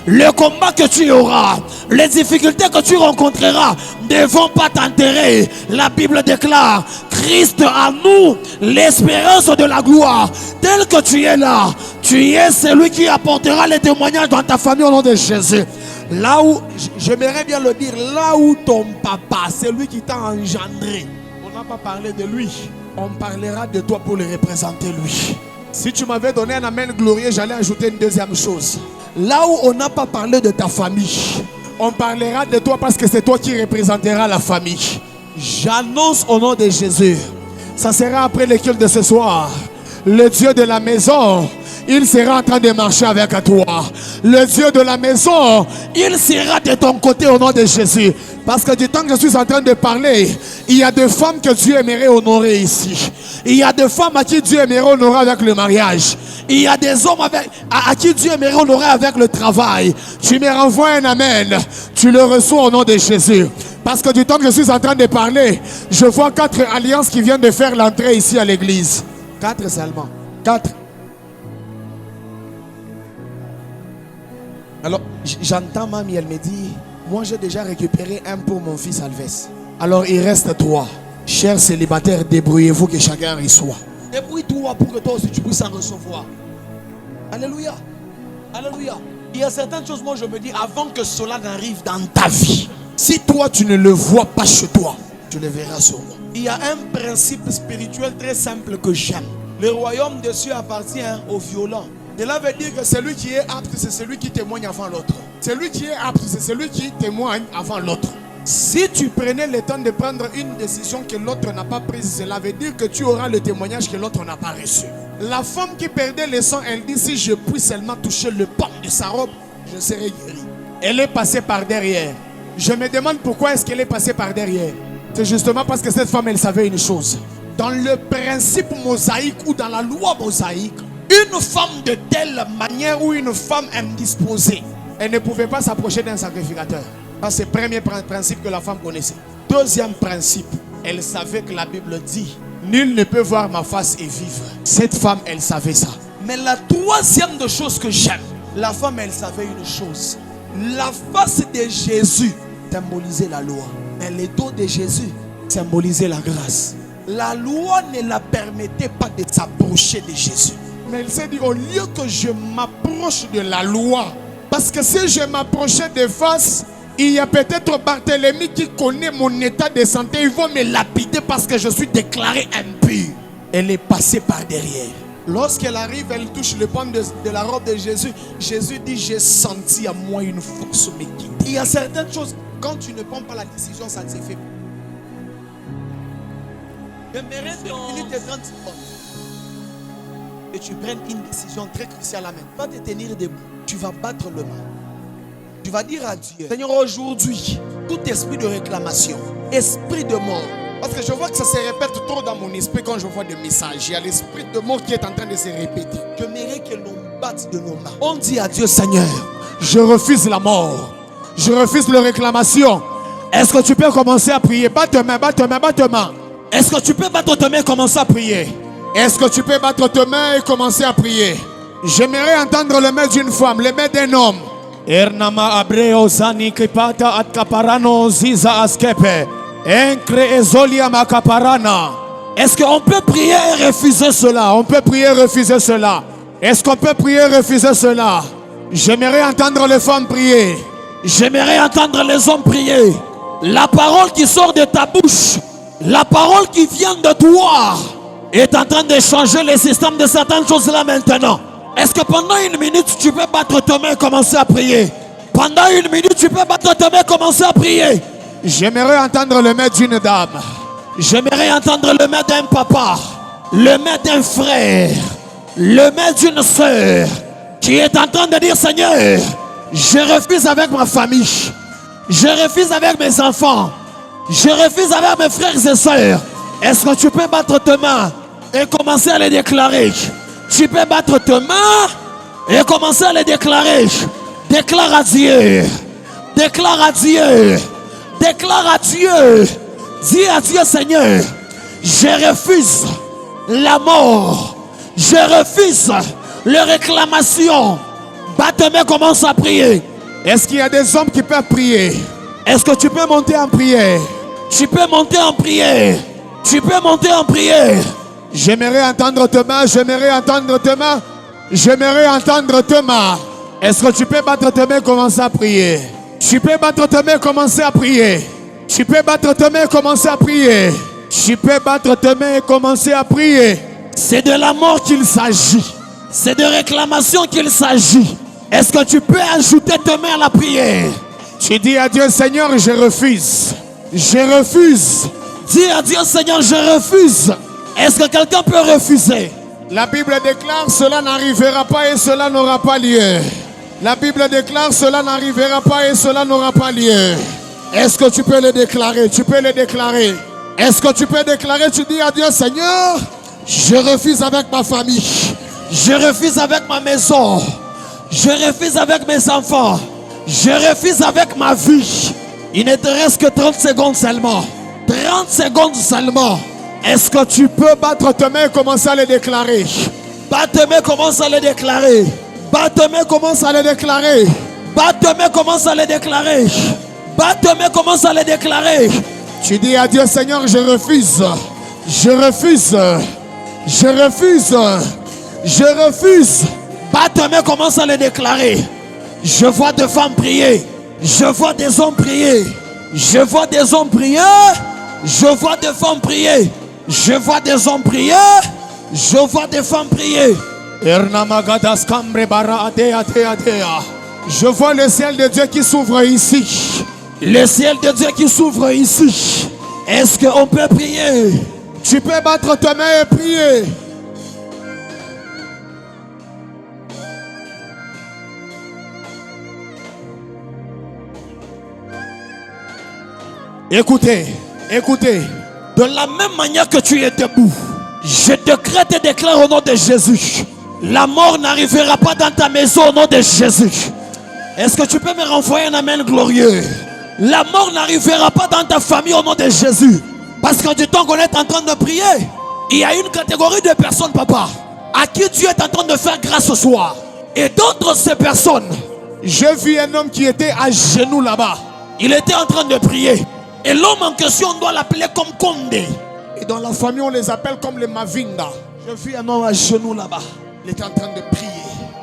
Le combat que tu auras, les difficultés que tu rencontreras ne vont pas t'enterrer. La Bible déclare, Christ à nous, l'espérance de la gloire. Tel que tu es là, tu es celui qui apportera les témoignages dans ta famille au nom de Jésus. Là où, j'aimerais bien le dire, là où ton papa, c'est lui qui t'a engendré, on n'a pas parlé de lui, on parlera de toi pour le représenter lui. Si tu m'avais donné un amen glorieux, j'allais ajouter une deuxième chose. Là où on n'a pas parlé de ta famille, on parlera de toi parce que c'est toi qui représenteras la famille. J'annonce au nom de Jésus, ça sera après le culte de ce soir. Le Dieu de la maison, il sera en train de marcher avec toi. Le Dieu de la maison, il sera de ton côté au nom de Jésus. Parce que du temps que je suis en train de parler, il y a des femmes que Dieu aimerait honorer ici. Il y a des femmes à qui Dieu aimerait honorer avec le mariage. Il y a des hommes à qui Dieu aimerait honorer avec le travail. Tu me renvoies un amen. Tu le reçois au nom de Jésus. Parce que du temps que je suis en train de parler, je vois 4 alliances qui viennent de faire l'entrée ici à l'église. 4 seulement. 4. Alors, j'entends mamie, elle me dit, moi j'ai déjà récupéré un pour mon fils Alves. Alors il reste 3. Chers célibataires, débrouillez-vous que chacun reçoit. Débrouille-toi pour que toi aussi tu puisses en recevoir. Alléluia. Alléluia. Il y a certaines choses, moi je me dis, avant que cela n'arrive dans ta vie, si toi tu ne le vois pas chez toi, tu le verras sur moi. Il y a un principe spirituel très simple que j'aime. Le royaume des cieux appartient aux violents. Cela veut dire que celui qui est apte, c'est celui qui témoigne avant l'autre. Celui qui est apte, c'est celui qui témoigne avant l'autre. Si tu prenais le temps de prendre une décision que l'autre n'a pas prise, cela veut dire que tu auras le témoignage que l'autre n'a pas reçu. La femme qui perdait le sang, elle dit, si je puis seulement toucher le pan de sa robe, je serai guérie. Elle est passée par derrière. Je me demande pourquoi est-ce qu'elle est passée par derrière. C'est justement parce que cette femme, elle savait une chose. Dans le principe mosaïque ou dans la loi mosaïque, une femme de telle manière ou une femme indisposée, elle ne pouvait pas s'approcher d'un sacrificateur. C'est le premier principe que la femme connaissait. Deuxième principe, elle savait que la Bible dit, nul ne peut voir ma face et vivre. Cette femme, elle savait ça. Mais la troisième de choses que j'aime, la femme, elle savait une chose. La face de Jésus symbolisait la loi. Mais le dos de Jésus symbolisait la grâce. La loi ne la permettait pas de s'approcher de Jésus. Mais elle s'est dit, au lieu que je m'approche de la loi, parce que si je m'approchais de face, il y a peut-être Barthélemy qui connaît mon état de santé, ils vont me lapider parce que je suis déclaré impur. Elle est passée par derrière. Lorsqu'elle arrive, elle touche le pan de la robe de Jésus. Jésus dit, j'ai senti à moi une force me quitter. Il y a certaines choses, quand tu ne prends pas la décision, ça ne se fait pas. J'aimerais te 30 secondes. Et tu prennes une décision très cruciale à mettre. Va te tenir debout. Tu vas battre le mal. Tu vas dire à Dieu, Seigneur, aujourd'hui, tout esprit de réclamation, esprit de mort, parce que je vois que ça se répète trop dans mon esprit quand je vois des messages. Il y a l'esprit de mort qui est en train de se répéter. J'aimerais que l'on batte de nos mains. On dit à Dieu, Seigneur, je refuse la mort. Je refuse la réclamation. Est-ce que tu peux commencer à prier? Batte tes mains, batte tes mains, batte tes mains. Est-ce que tu peux battre tes mains et commencer à prier? Est-ce que tu peux battre tes mains et commencer à prier? J'aimerais entendre le main d'une femme, le main d'un homme. Ernama abreo zani kripata at kaparano ziza askepe. Enkre ezolia makaparana. Est-ce qu'on peut prier et refuser cela? On peut prier et refuser cela. Est-ce qu'on peut prier et refuser cela? J'aimerais entendre les femmes prier. J'aimerais entendre les hommes prier. La parole qui sort de ta bouche, la parole qui vient de toi, est en train de changer le système de certaines choses là maintenant. Est-ce que pendant une minute tu peux battre tes mains et commencer à prier? Pendant une minute tu peux battre tes mains et commencer à prier. J'aimerais entendre le maître d'une dame. J'aimerais entendre le maître d'un papa, le maître d'un frère, le maître d'une soeur qui est en train de dire, Seigneur, je refuse avec ma famille, je refuse avec mes enfants, je refuse avec mes frères et sœurs. Est-ce que tu peux battre tes mains et commencer à les déclarer? Tu peux battre tes mains et commencer à les déclarer. Déclare à Dieu. Déclare à Dieu. Déclare à Dieu. Dis à Dieu, Seigneur, je refuse la mort. Je refuse les réclamations. Batte tes mains, commence à prier. Est-ce qu'il y a des hommes qui peuvent prier? Est-ce que tu peux monter en prière? Tu peux monter en prière. Tu peux monter en prière. J'aimerais entendre tes mains, j'aimerais entendre tes mains, j'aimerais entendre tes mains. Est-ce que tu peux battre tes mains et commencer à prier? Tu peux battre tes mains et commencer à prier. Tu peux battre tes mains et commencer à prier. Tu peux battre tes mains et commencer à prier. C'est de la mort qu'il s'agit. C'est de réclamation qu'il s'agit. Est-ce que tu peux ajouter tes mains à la prière? Tu dis à Dieu, Seigneur, je refuse. Je refuse. Dis à Dieu, Seigneur, je refuse. Est-ce que quelqu'un peut refuser? La Bible déclare, cela n'arrivera pas et cela n'aura pas lieu. La Bible déclare, cela n'arrivera pas et cela n'aura pas lieu. Est-ce que tu peux le déclarer? Tu peux le déclarer. Est-ce que tu peux déclarer? Tu dis à Dieu, Seigneur, je refuse avec ma famille. Je refuse avec ma maison. Je refuse avec mes enfants. Je refuse avec ma vie. Il ne te reste que 30 secondes seulement. 30 secondes seulement. Est-ce que tu peux battre tes mains et commencer à le déclarer? Bat tes mains, commence à le déclarer. Bat tes mains, commence à le déclarer. Bat tes mains, commence à le déclarer. Bat tes mains, commence à le déclarer. Tu dis à Dieu, Seigneur, je refuse. Je refuse. Je refuse. Je refuse. Bat tes mains, commence à le déclarer. Je vois des femmes prier. Je vois des hommes prier. Je vois des hommes prier. Je vois des femmes prier. Je vois des hommes prier. Je vois des femmes prier. Je vois le ciel de Dieu qui s'ouvre ici. Le ciel de Dieu qui s'ouvre ici. Est-ce qu'on peut prier? Tu peux battre ta main et prier. Écoutez, écoutez. De la même manière que tu es debout, je décrète et déclare au nom de Jésus, la mort n'arrivera pas dans ta maison au nom de Jésus. Est-ce que tu peux me renvoyer un amen glorieux? La mort n'arrivera pas dans ta famille au nom de Jésus. Parce que du temps qu'on est en train de prier, il y a une catégorie de personnes, papa, à qui Dieu est en train de faire grâce ce soir. Et d'autres ces personnes, j'ai vu un homme qui était à genoux là-bas. Il était en train de prier. Et l'homme en question, on doit l'appeler comme Condé. Et dans la famille, on les appelle comme les Mavinga. J'ai vu un homme à genoux là-bas. Il était en train de prier.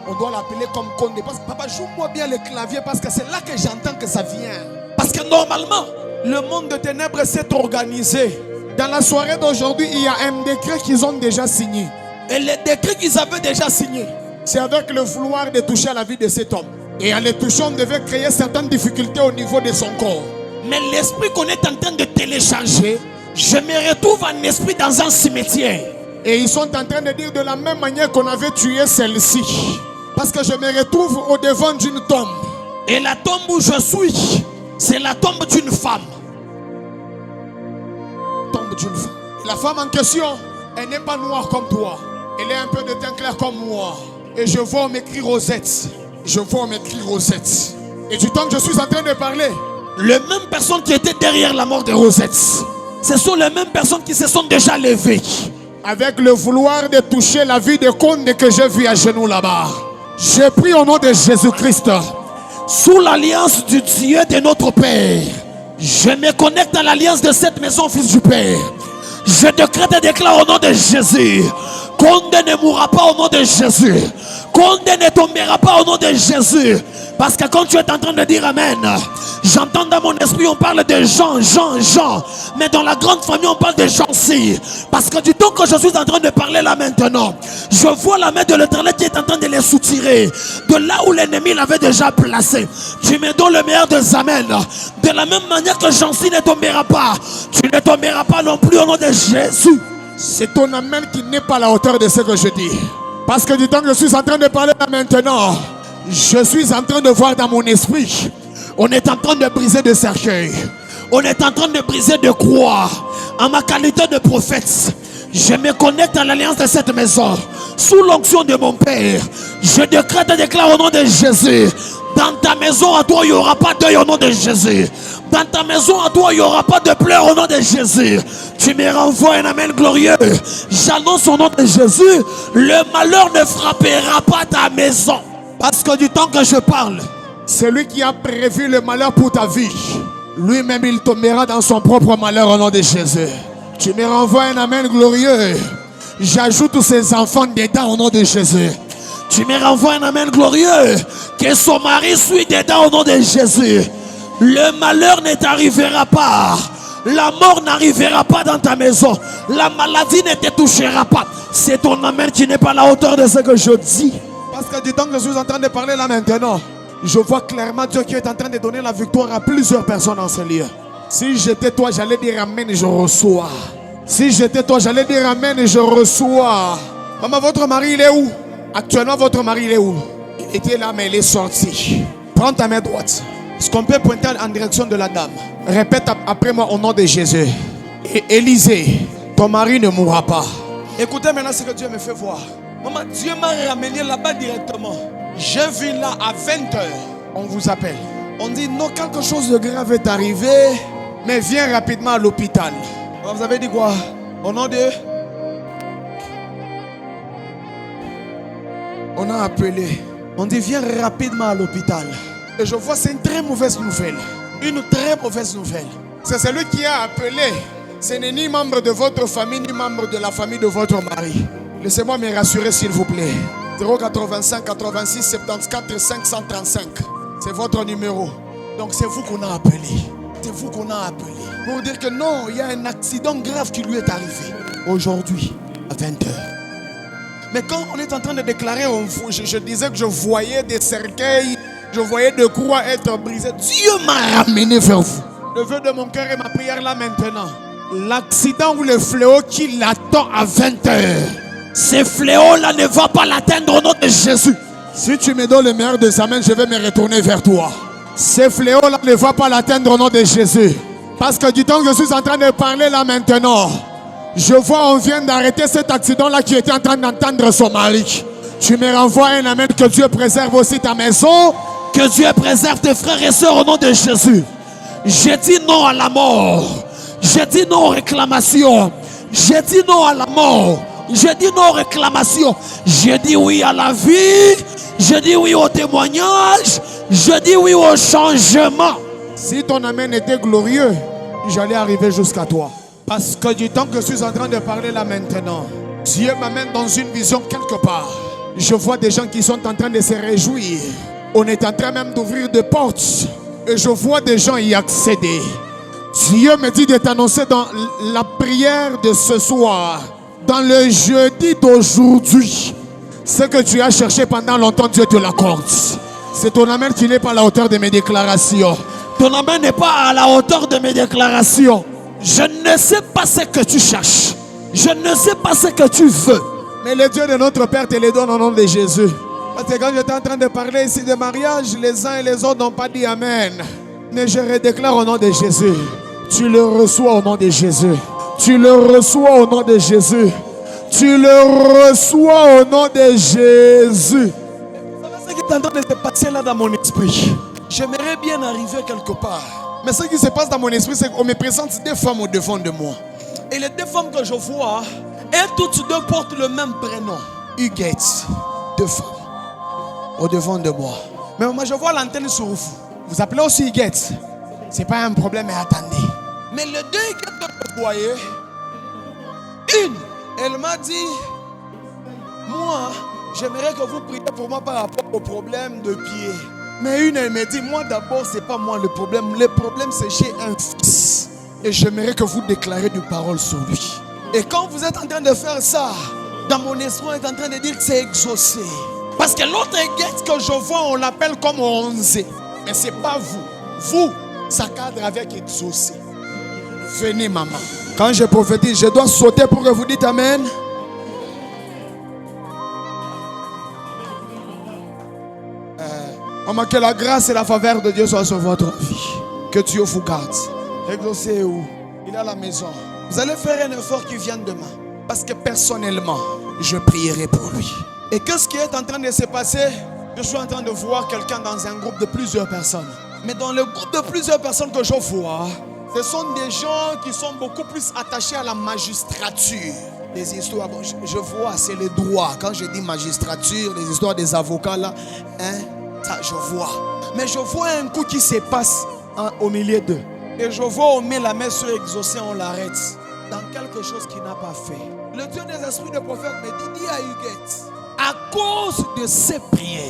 On doit l'appeler comme Condé. Parce que papa, joue-moi bien le clavier parce que c'est là que j'entends que ça vient. Parce que normalement, le monde de ténèbres s'est organisé. Dans la soirée d'aujourd'hui, il y a un décret qu'ils ont déjà signé. Et le décret qu'ils avaient déjà signé, c'est avec le vouloir de toucher à la vie de cet homme. Et en le touchant, on devait créer certaines difficultés au niveau de son corps. Mais l'esprit qu'on est en train de télécharger, je me retrouve en esprit dans un cimetière. Et ils sont en train de dire de la même manière qu'on avait tué celle-ci. Parce que je me retrouve au devant d'une tombe. Et la tombe où je suis, c'est la tombe d'une femme. Tombe d'une femme. La femme en question, elle n'est pas noire comme toi. Elle est un peu de teint clair comme moi. Et je vois on m'écrit Rosette. Je vois on m'écrit Rosette. Et du temps que je suis en train de parler, les mêmes personnes qui étaient derrière la mort de Rosette, ce sont les mêmes personnes qui se sont déjà levées. Avec le vouloir de toucher la vie de Condé que j'ai vu à genoux là-bas. J'ai pris au nom de Jésus-Christ, sous l'alliance du Dieu de notre Père, je me connecte à l'alliance de cette maison, fils du Père. Je décrète et déclare au nom de Jésus, Condé ne mourra pas au nom de Jésus. Condé ne tombera pas au nom de Jésus. Parce que quand tu es en train de dire Amen, j'entends dans mon esprit, on parle de Jean. Mais dans la grande famille, on parle de Jean-ci. Parce que du temps que je suis en train de parler là maintenant, je vois la main de l'Éternel qui est en train de les soutirer. De là où l'ennemi l'avait déjà placé. Tu me donnes le meilleur des Amen. De la même manière que Jean-ci ne tombera pas, tu ne tomberas pas non plus au nom de Jésus. C'est ton Amen qui n'est pas à la hauteur de ce que je dis. Parce que du temps que je suis en train de parler là maintenant, je suis en train de voir dans mon esprit, on est en train de briser des cercueils. On est en train de briser des croix. En ma qualité de prophète, je me connecte à l'alliance de cette maison. Sous l'onction de mon Père, je décrète et déclare au nom de Jésus. Dans ta maison à toi, il n'y aura pas de deuil au nom de Jésus. Dans ta maison à toi, il n'y aura pas de pleurs au nom de Jésus. Tu me renvoies un amen glorieux. J'annonce au nom de Jésus, le malheur ne frappera pas ta maison. Parce que du temps que je parle, celui qui a prévu le malheur pour ta vie, lui-même il tombera dans son propre malheur au nom de Jésus. Tu me renvoies un amen glorieux. J'ajoute tous ces enfants dedans au nom de Jésus. Tu me renvoies un amen glorieux. Que son mari suit dedans au nom de Jésus. Le malheur ne t'arrivera pas. La mort n'arrivera pas dans ta maison. La maladie ne te touchera pas. C'est ton amen qui n'est pas à la hauteur de ce que je dis. Parce que du temps que je suis en train de parler là maintenant, je vois clairement Dieu qui est en train de donner la victoire à plusieurs personnes dans ce lieu. Si j'étais toi, j'allais dire amen et je reçois. Si j'étais toi, j'allais dire amen et je reçois. Maman, votre mari, il est où? Actuellement, votre mari, il est où? Il était là, mais il est sorti. Prends ta main droite. Est-ce qu'on peut pointer en direction de la dame? Répète après moi au nom de Jésus. Et Élisée, ton mari ne mourra pas. Écoutez maintenant ce que Dieu me fait voir. Maman, Dieu m'a ramené là-bas directement. Je vis là à 20h. On vous appelle. On dit non, quelque chose de grave est arrivé, mais viens rapidement à l'hôpital. Vous avez dit quoi? Au nom de... On a appelé. On dit viens rapidement à l'hôpital. Et je vois c'est une très mauvaise nouvelle. Une très mauvaise nouvelle. C'est celui qui a appelé. Ce n'est ni membre de votre famille, ni membre de la famille de votre mari. Laissez-moi me rassurer s'il vous plaît. 085 86 74 535. C'est votre numéro. Donc c'est vous qu'on a appelé. C'est vous qu'on a appelé. Pour dire que non, il y a un accident grave qui lui est arrivé. Aujourd'hui, à 20h. Mais quand on est en train de déclarer, je disais que je voyais des cercueils, je voyais des croix être brisées. Dieu m'a ramené vers vous. Le vœu de mon cœur et ma prière là maintenant. L'accident ou le fléau qui l'attend à 20h. Ce fléau-là ne va pas l'atteindre au nom de Jésus. Si tu me donnes le meilleur des amens, je vais me retourner vers toi. Ce fléau-là ne va pas l'atteindre au nom de Jésus. Parce que du temps que je suis en train de parler là maintenant, je vois on vient d'arrêter cet accident-là qui était en train d'entendre son mari. Tu me renvoies un amen, que Dieu préserve aussi ta maison, que Dieu préserve tes frères et sœurs au nom de Jésus. J'ai dit non à la mort. J'ai dit non aux réclamations. J'ai dit non à la mort. J'ai dit non aux réclamations. J'ai dit oui à la vie. J'ai dit oui au témoignage. J'ai dit oui au changement. Si ton amen était glorieux, j'allais arriver jusqu'à toi. Parce que du temps que je suis en train de parler là maintenant, Dieu m'amène dans une vision quelque part. Je vois des gens qui sont en train de se réjouir. On est en train même d'ouvrir des portes. Et je vois des gens y accéder. Dieu me dit de t'annoncer dans la prière de ce soir, dans le jeudi d'aujourd'hui, ce que tu as cherché pendant longtemps, Dieu te l'accorde. C'est ton amen qui n'est pas à la hauteur de mes déclarations. Ton amen n'est pas à la hauteur de mes déclarations. Je ne sais pas ce que tu cherches. Je ne sais pas ce que tu veux. Mais le Dieu de notre Père te le donne au nom de Jésus. Parce que quand j'étais en train de parler ici de mariage, les uns et les autres n'ont pas dit amen. Mais je redéclare au nom de Jésus. Tu le reçois au nom de Jésus. Tu le reçois au nom de Jésus. Tu le reçois au nom de Jésus. Ce qui est en train de se passer là dans mon esprit, j'aimerais bien arriver quelque part. Mais ce qui se passe dans mon esprit, c'est qu'on me présente deux femmes au devant de moi. Et les deux femmes que je vois, elles toutes deux portent le même prénom. Huguette. Deux femmes au devant de moi. Mais moi je vois l'antenne sur vous. Vous appelez aussi Huguette. C'est pas un problème, mais attendez. Mais les deux Huguettes que vous voyez, une, elle m'a dit, moi, j'aimerais que vous priez pour moi par rapport au problème de pied. Mais une, elle me dit, moi d'abord, c'est pas moi le problème. Le problème, c'est j'ai un fils. Et j'aimerais que vous déclarez une parole sur lui. Et quand vous êtes en train de faire ça, dans mon esprit, on est en train de dire que c'est exaucé. Parce que l'autre Huguette que je vois, on l'appelle comme Onze. Mais c'est pas vous. Vous, ça cadre avec exaucé. Venez, maman. Quand je prophétise, je dois sauter pour que vous dites amen. Maman, que la grâce et la faveur de Dieu soient sur votre vie. Que Dieu vous garde. Exaucé où? Il est à la maison. Vous allez faire un effort qui vient demain. Parce que personnellement, je prierai pour lui. Et qu'est-ce qui est en train de se passer? Je suis en train de voir quelqu'un dans un groupe de plusieurs personnes. Mais dans le groupe de plusieurs personnes que je vois, ce sont des gens qui sont beaucoup plus attachés à la magistrature. Les histoires, bon, je vois, c'est le droit. Quand je dis magistrature, les histoires des avocats là, ça je vois. Mais je vois un coup qui se passe au milieu d'eux. Et je vois, on met la main sur exaucé, on l'arrête. Dans quelque chose qu'il n'a pas fait. Le Dieu des esprits de prophète me dit, dis à Huguette, à cause de ces prières,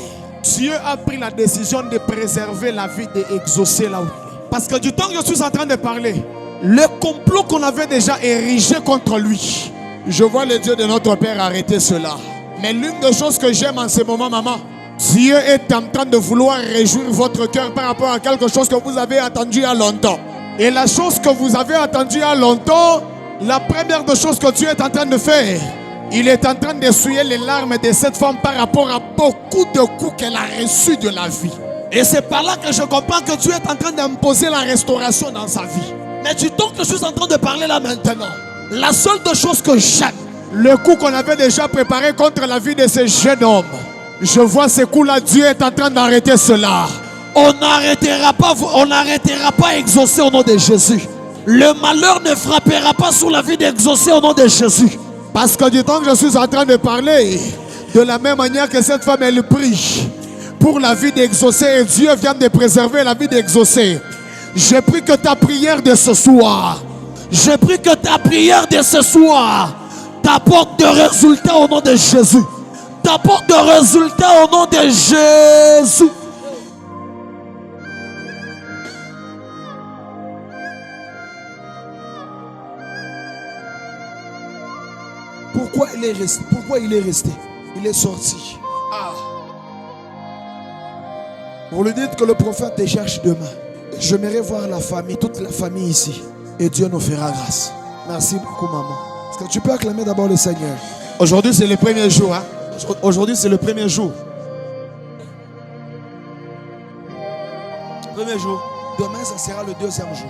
Dieu a pris la décision de préserver la vie d'exaucer là où il est. Parce que du temps que je suis en train de parler, le complot qu'on avait déjà érigé contre lui, je vois le Dieu de notre Père arrêter cela. Mais l'une des choses que j'aime en ce moment, maman, Dieu est en train de vouloir réjouir votre cœur par rapport à quelque chose que vous avez attendu il y a longtemps. Et la chose que vous avez attendue il y a longtemps, la première des choses que Dieu est en train de faire, il est en train d'essuyer les larmes de cette femme par rapport à beaucoup de coups qu'elle a reçus de la vie. Et c'est par là que je comprends que Dieu est en train d'imposer la restauration dans sa vie. Mais du temps que je suis en train de parler là maintenant, la seule des choses que j'aime, le coup qu'on avait déjà préparé contre la vie de ce jeune homme, je vois ces coups-là, Dieu est en train d'arrêter cela. On n'arrêtera pas exaucer au nom de Jésus. Le malheur ne frappera pas sur la vie d'exaucer au nom de Jésus. Parce que du temps que je suis en train de parler, de la même manière que cette femme, elle prie pour la vie d'exaucer, et Dieu vient de préserver la vie d'exaucer. Je prie que ta prière de ce soir, t'apporte des résultats au nom de Jésus. T'apporte des résultats au nom de Jésus. Pourquoi il est resté? Pourquoi il est resté? Il est sorti. Ah. Vous lui dites que le prophète te cherche demain. J'aimerais voir la famille, toute la famille ici. Et Dieu nous fera grâce. Merci beaucoup, maman. Est-ce que tu peux acclamer d'abord le Seigneur? Aujourd'hui, c'est le premier jour. Hein? Aujourd'hui, c'est le premier jour. Premier jour. Demain, ça sera le deuxième jour.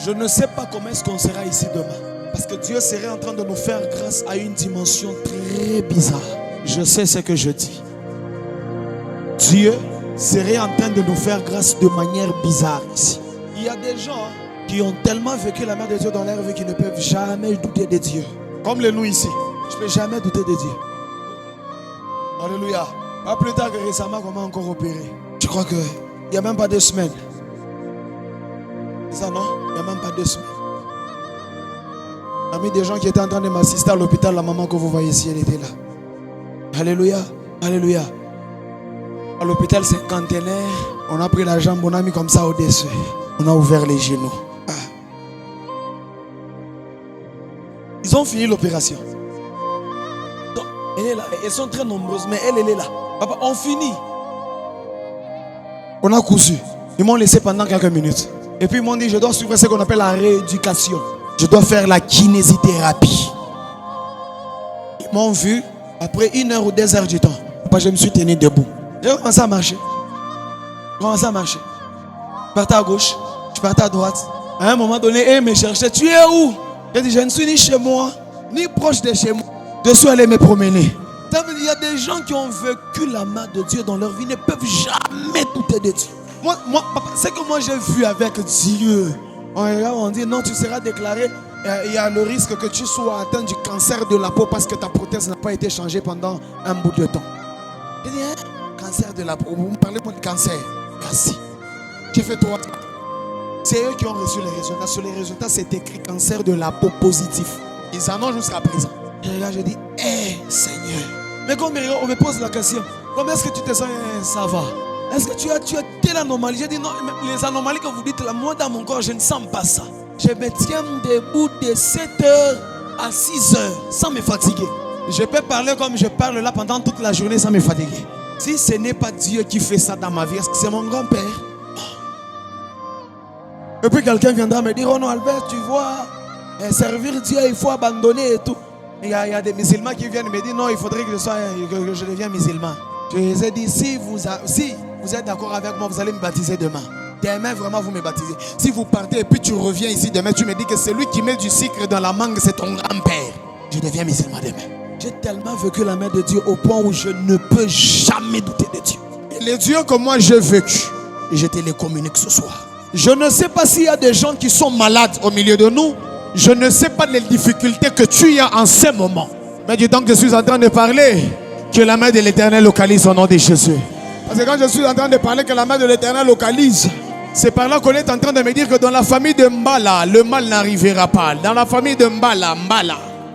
Je ne sais pas comment est-ce qu'on sera ici demain. Parce que Dieu serait en train de nous faire grâce à une dimension très bizarre. Je sais ce que je dis. Dieu serait en train de nous faire grâce de manière bizarre ici. Il y a des gens qui ont tellement vécu la main de Dieu dans leur vie qu'ils ne peuvent jamais douter de Dieu. Comme le nous ici. Je ne peux jamais douter de Dieu. Alléluia. Pas plus tard que récemment, comment encore opérer. Je crois qu'il n'y a même pas 2 semaines. C'est ça, non? Il n'y a même pas 2 semaines. Parmi des gens qui étaient en train de m'assister à l'hôpital, la maman que vous voyez ici, elle était là. Alléluia. Alléluia. À l'hôpital cinquantenaire, on a pris la jambe, on a mis comme ça au-dessus. On a ouvert les genoux. Ah. Ils ont fini l'opération. Elle est là. Elles sont très nombreuses, mais elle est là. Papa, on finit. On a cousu. Ils m'ont laissé pendant quelques minutes. Et puis ils m'ont dit, je dois suivre ce qu'on appelle la rééducation. Je dois faire la kinésithérapie. Ils m'ont vu après 1 heure ou 2 heures du temps. Papa, je me suis tenu debout. J'ai commencé à marcher. Je partais à gauche, je partais à droite. À un moment donné, elle me cherchait. Tu es où? J'ai dit, je ne suis ni chez moi, ni proche de chez moi. Je suis allé me promener. Il y a des gens qui ont vécu la main de Dieu dans leur vie, ne peuvent jamais douter de Dieu. Moi, c'est que moi j'ai vu avec Dieu. On dit non, tu seras déclaré. Il y a le risque que tu sois atteint du cancer de la peau parce que ta prothèse n'a pas été changée pendant un bout de temps. J'ai dit, cancer de la peau. Vous me parlez moi de cancer. Merci. J'ai fait 3 ans. C'est eux qui ont reçu les résultats. Sur les résultats, c'est écrit cancer de la peau positif. Ils en ont jusqu'à présent. Et là, je dis, Seigneur. Mais quand on me pose la question, comment est-ce que tu te sens? Ça va. Est-ce que tu as telle anomalie? J'ai dit non, les anomalies que vous dites là, moi dans mon corps, je ne sens pas ça. Je me tiens debout de 7h à 6h sans me fatiguer. Je peux parler comme je parle là pendant toute la journée sans me fatiguer. Si ce n'est pas Dieu qui fait ça dans ma vie, est-ce que c'est mon grand-père? Et puis quelqu'un viendra me dire, oh non Albert, tu vois, servir Dieu, il faut abandonner et tout. Il y a des musulmans qui viennent me dire, non, il faudrait que je devienne musulman. Je les ai dit, si vous êtes d'accord avec moi, vous allez me baptiser demain. Demain, vraiment, vous me baptisez. Si vous partez et puis tu reviens ici demain, tu me dis que celui qui met du sucre dans la mangue, c'est ton grand-père. Je deviens musulman demain. J'ai tellement vécu la main de Dieu au point où je ne peux jamais douter de Dieu. Et les dieux que moi j'ai vécu, et je te les communique ce soir. Je ne sais pas s'il y a des gens qui sont malades au milieu de nous. Je ne sais pas les difficultés que tu as en ce moment. Mais du temps que je suis en train de parler, que la main de l'Éternel localise au nom de Jésus. Parce que quand je suis en train de parler que la main de l'Éternel localise, c'est par là qu'on est en train de me dire que dans la famille de Mbala, le mal n'arrivera pas. Dans la famille de Mbala,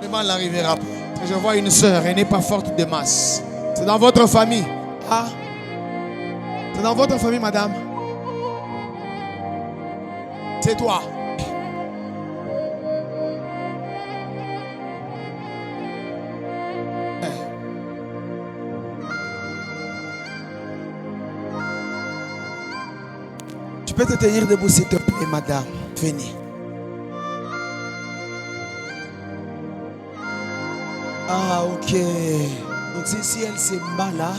le mal n'arrivera pas. Je vois une sœur, elle n'est pas forte de masse. C'est dans votre famille. Ah, c'est dans votre famille, madame. C'est toi. Tu peux te tenir debout s'il te plaît, madame. Venez. Ah, ok. Donc si elle c'est Mbala,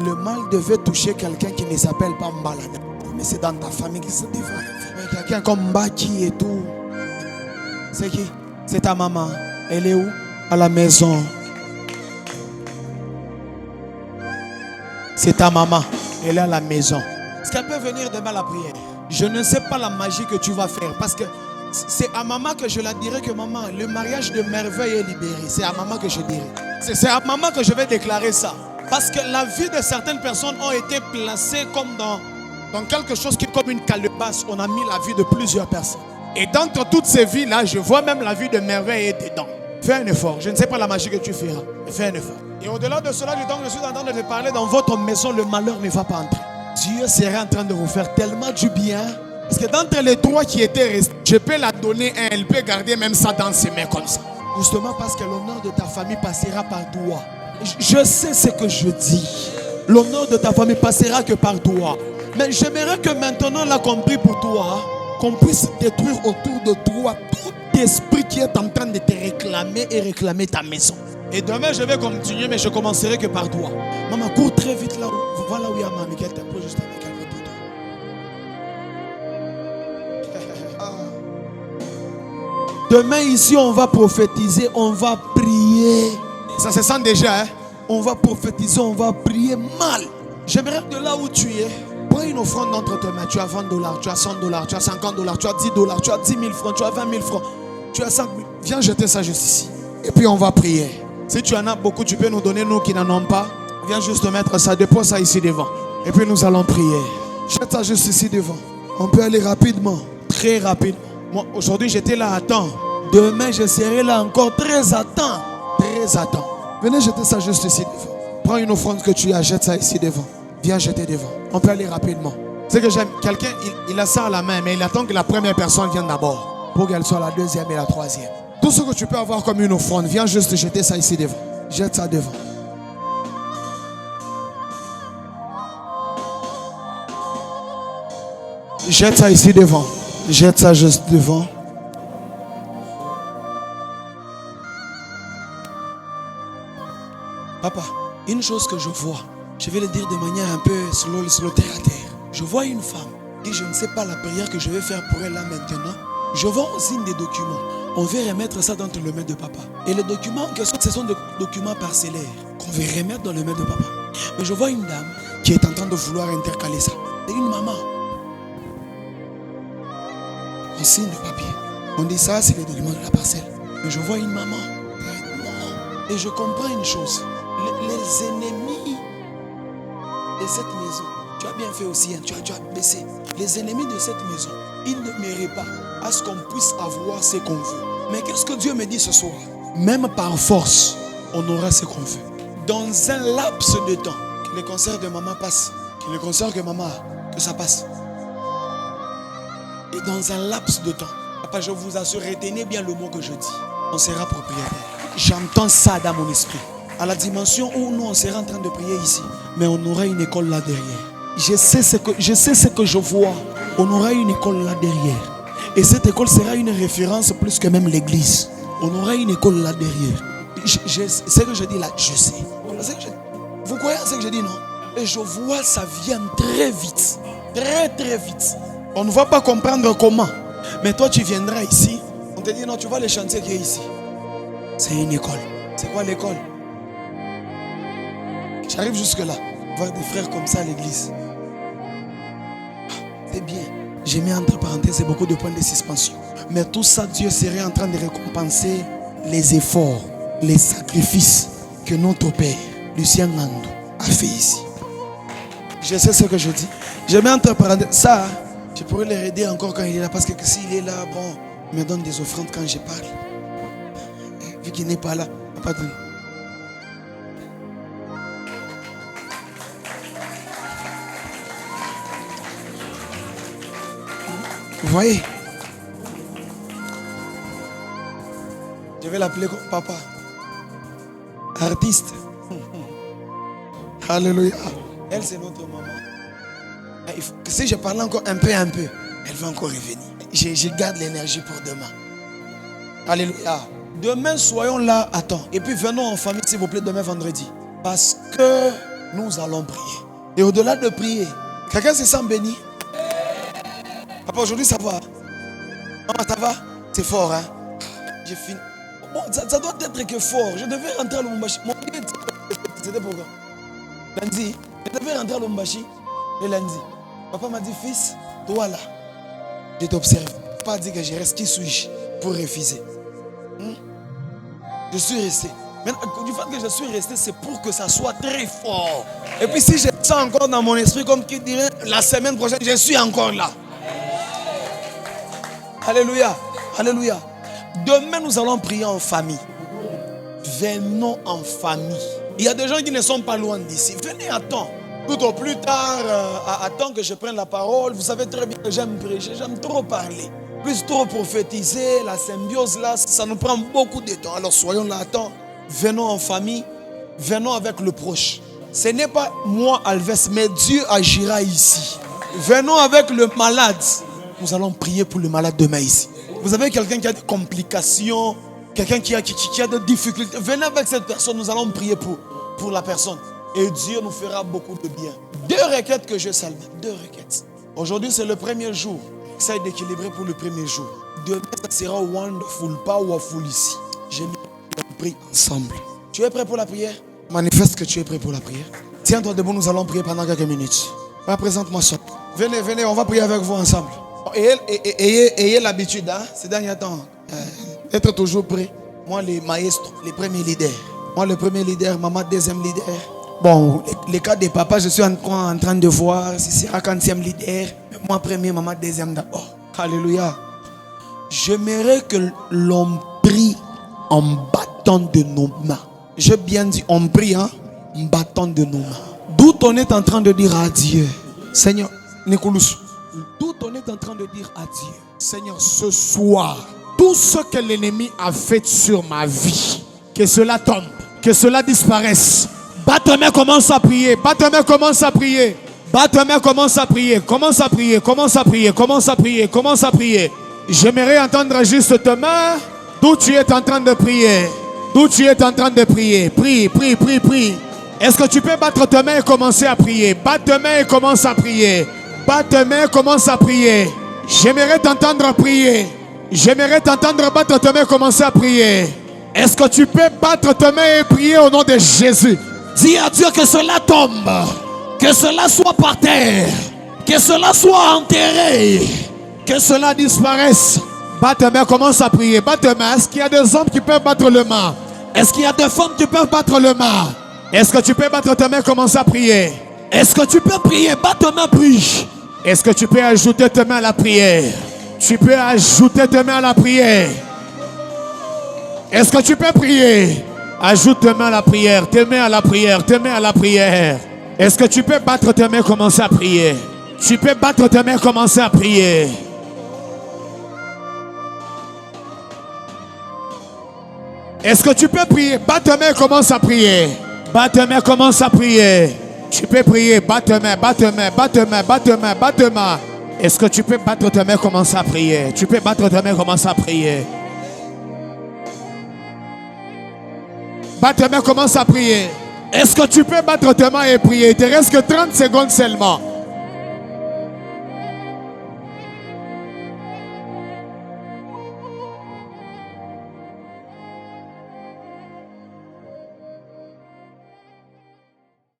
le mal devait toucher quelqu'un qui ne s'appelle pas Mbala. Mais c'est dans ta famille qui se défend. Mais quelqu'un comme Mbaki et tout. C'est qui? C'est ta maman. Elle est où? À la maison. C'est ta maman. Elle est à la maison. Est-ce qu'elle peut venir demain à la prière? Je ne sais pas la magie que tu vas faire. Parce que c'est à maman que je la dirai que maman, le mariage de merveille est libéré. C'est à maman que je dirai. C'est à maman que je vais déclarer ça. Parce que la vie de certaines personnes ont été placées comme dans quelque chose qui est comme une calebasse. On a mis la vie de plusieurs personnes. Et d'entre toutes ces vies-là, je vois même la vie de merveille est dedans. Fais un effort. Je ne sais pas la magie que tu feras. Fais un effort. Et au-delà de cela, du temps que je suis en train de te parler, dans votre maison, le malheur ne va pas entrer. Dieu serait en train de vous faire tellement du bien. Parce que d'entre les trois qui étaient restés, je peux la donner un. Elle peut garder même ça dans ses mains comme ça. Justement parce que l'honneur de ta famille passera par toi. Je sais ce que je dis. L'honneur de ta famille passera que par toi. Mais j'aimerais que maintenant, là, compris pour toi, qu'on puisse détruire autour de toi tout esprit qui est en train de te réclamer et réclamer ta maison. Et demain, je vais continuer, mais je commencerai que par toi. Maman, cours très vite là. Voilà où il y a Maman qui t'approche juste avec elle pour toi. Demain, ici, on va prophétiser, on va prier. Ça se sent déjà, hein? On va prophétiser, on va prier mal. J'aimerais de là où tu es, prends une offrande entre tes mains. Tu as $20, tu as $100, tu as $50, tu as $10, tu as 10 000 francs, tu as 20 000 francs, tu as 5 000. Viens jeter ça juste ici. Et puis on va prier. Si tu en as beaucoup, tu peux nous donner, nous qui n'en avons pas. Viens juste mettre ça, dépose ça ici devant. Et puis nous allons prier. Jette ça juste ici devant. On peut aller rapidement, très rapidement. Moi, aujourd'hui, j'étais là à temps. Demain, je serai là encore très à temps. Très à temps. Venez jeter ça juste ici devant. Prends une offrande que tu as, jette ça ici devant. Viens jeter devant. On peut aller rapidement. C'est que j'aime. Quelqu'un, il a ça à la main, mais il attend que la première personne vienne d'abord. Pour qu'elle soit la deuxième et la troisième. Tout ce que tu peux avoir comme une offrande, viens juste jeter ça ici devant. Jette ça devant. Jette ça ici devant. Jette ça juste devant. Papa, une chose que je vois, je vais le dire de manière un peu slow terre à terre. Je vois une femme et je ne sais pas la prière que je vais faire pour elle là maintenant. Je vois aussi des documents. On veut remettre ça dans les mains de papa. Et les documents, ce sont des documents parcellaires qu'on veut remettre dans les mains de papa. Mais je vois une dame qui est en train de vouloir intercaler ça. C'est une maman. On signe le papier. On dit ça, c'est les documents de la parcelle. Mais je vois une maman. Et je comprends une chose. Les ennemis de cette maison, tu as bien fait aussi, hein, tu as baissé. Les ennemis de cette maison, ils ne méritent pas à ce qu'on puisse avoir ce qu'on veut. Mais qu'est-ce que Dieu me dit ce soir? Même par force, on aura ce qu'on veut. Dans un laps de temps, que les concerts de maman passent, que les concerts que maman a, que ça passe. Et dans un laps de temps, papa, je vous assure, retenez bien le mot que je dis. On sera propriétaire. J'entends ça dans mon esprit. À la dimension où nous, on sera en train de prier ici, mais on aura une école là derrière. Je sais ce que je vois. On aura une école là derrière. Et cette école sera une référence plus que même l'église. On aura une école là derrière. Ce que je dis là, je sais. Vous croyez à ce que je dis, non? Et je vois ça vient très vite. Très très vite. On ne va pas comprendre comment. Mais toi tu viendras ici. On te dit non, tu vois le chantier qui est ici. C'est une école. C'est quoi l'école? J'arrive jusque là. Voir des frères comme ça à l'église. C'est bien. J'ai mis entre parenthèses beaucoup de points de suspension. Mais tout ça, Dieu serait en train de récompenser les efforts, les sacrifices que notre Père, Lucien Nandou, a fait ici. Je sais ce que je dis. Je mets entre parenthèses. Ça, je pourrais les aider encore quand il est là. Parce que s'il est là, bon, il me donne des offrandes quand je parle. Vu qu'il n'est pas là, il n'a pas donné. Vous voyez? Je vais l'appeler papa. Artiste. Alléluia. Elle, c'est notre maman. Si je parle encore un peu, Elle va encore revenir. Je garde l'énergie pour demain. Alléluia. Demain, soyons là. Attends. Et puis venons en famille, s'il vous plaît, demain vendredi. Parce que nous allons prier. Et au-delà de prier, quelqu'un se sent béni? Papa, aujourd'hui, ça va? Maman, ça va? C'est fort, hein? J'ai fini. Bon, ça doit être que fort. Je devais rentrer à Lubumbashi. Mon billet, c'était pour quand? Lundi. Je devais rentrer à Lubumbashi le lundi. Papa m'a dit, fils, toi là, je t'observe. Pas dire que je reste, qui suis-je pour refuser? Je suis resté. Mais du fait que je suis resté, c'est pour que ça soit très fort. Et puis si je sens encore dans mon esprit, comme qui dirait, la semaine prochaine, je suis encore là. Alléluia. Alléluia. Demain, nous allons prier en famille. Venons en famille. Il y a des gens qui ne sont pas loin d'ici. Venez à temps. Tout au plus tard, à temps que je prenne la parole. Vous savez très bien que j'aime prêcher, j'aime trop parler. Plus trop prophétiser, la symbiose là, ça nous prend beaucoup de temps. Alors soyons là à temps. Venons en famille. Venons avec le proche. Ce n'est pas moi, Alves, mais Dieu agira ici. Venons avec le malade. Nous allons prier pour le malade demain ici. Vous avez quelqu'un qui a des complications, quelqu'un qui a des difficultés. Venez avec cette personne, nous allons prier pour la personne. Et Dieu nous fera beaucoup de bien. 2 requêtes que je salue. 2 requêtes. Aujourd'hui, c'est le premier jour. Essaye d'équilibrer pour le premier jour. Demain, ça sera wonderful, powerful ici. J'ai mis on prie ensemble. Tu es prêt pour la prière? Manifeste que tu es prêt pour la prière. Tiens-toi debout, nous allons prier pendant quelques minutes. Présente-moi ça. Venez, venez, on va prier avec vous ensemble. Ayez l'habitude, hein, ces derniers temps, d'être toujours prêt. Moi, les maestros, les premiers leaders. Moi, le premier leader, maman, deuxième leader. Bon, les cas des papas, je suis en train de voir si c'est un 40e leader. Moi, premier, maman, deuxième d'abord. Alléluia. J'aimerais que l'on prie en battant de nos mains. J'ai bien dit, on prie, hein, en battant de nos mains. D'où on est en train de dire à Dieu, Seigneur, Nicolas. Tout on est en train de dire à Dieu, Seigneur, ce soir, tout ce que l'ennemi a fait sur ma vie, que cela tombe, que cela disparaisse. Bat ta main, commence à prier. Bat ta main, commence à prier. Bat ta main, commence à prier. Commence à prier, commence à prier, commence à prier, commence à prier. J'aimerais entendre juste ta main, d'où tu es en train de prier. D'où tu es en train de prier. Prie, prie, prie, prie. Est-ce que tu peux battre ta main et commencer à prier? Bat ta main et commence à prier. Bat ta main, commence à prier. J'aimerais t'entendre prier. J'aimerais t'entendre battre ta main, commencer à prier. Est-ce que tu peux battre ta main et prier au nom de Jésus? Dis à Dieu que cela tombe, que cela soit par terre, que cela soit enterré, que cela disparaisse. Bat ta main, commence à prier. Bat ta main. Est-ce qu'il y a des hommes qui peuvent battre le main? Est-ce qu'il y a des femmes qui peuvent battre le main? Est-ce que tu peux battre ta main, commencer à prier? Est-ce que tu peux prier? Bat ta main, prie. Est-ce que tu peux ajouter tes mains à la prière? Tu peux ajouter tes mains à la prière. Est-ce que tu peux prier? Ajoute tes mains à la prière, tes mains à la prière, tes mains à la prière. Est-ce que tu peux battre tes mains, commencer à prier? Tu peux battre tes mains, commencer à prier. Est-ce que tu peux prier? Bat tes mains, commence à prier. Bat tes mains, commence à prier. Tu peux prier, bat tes mains, bat tes mains, bat tes mains, bat tes mains, bat tes mains. Est-ce que tu peux battre tes mains, commencer à prier? Tu peux battre tes mains, commencer à prier. Bat tes mains, commence à prier. Est-ce que tu peux battre tes mains et prier? Il te reste que 30 secondes seulement.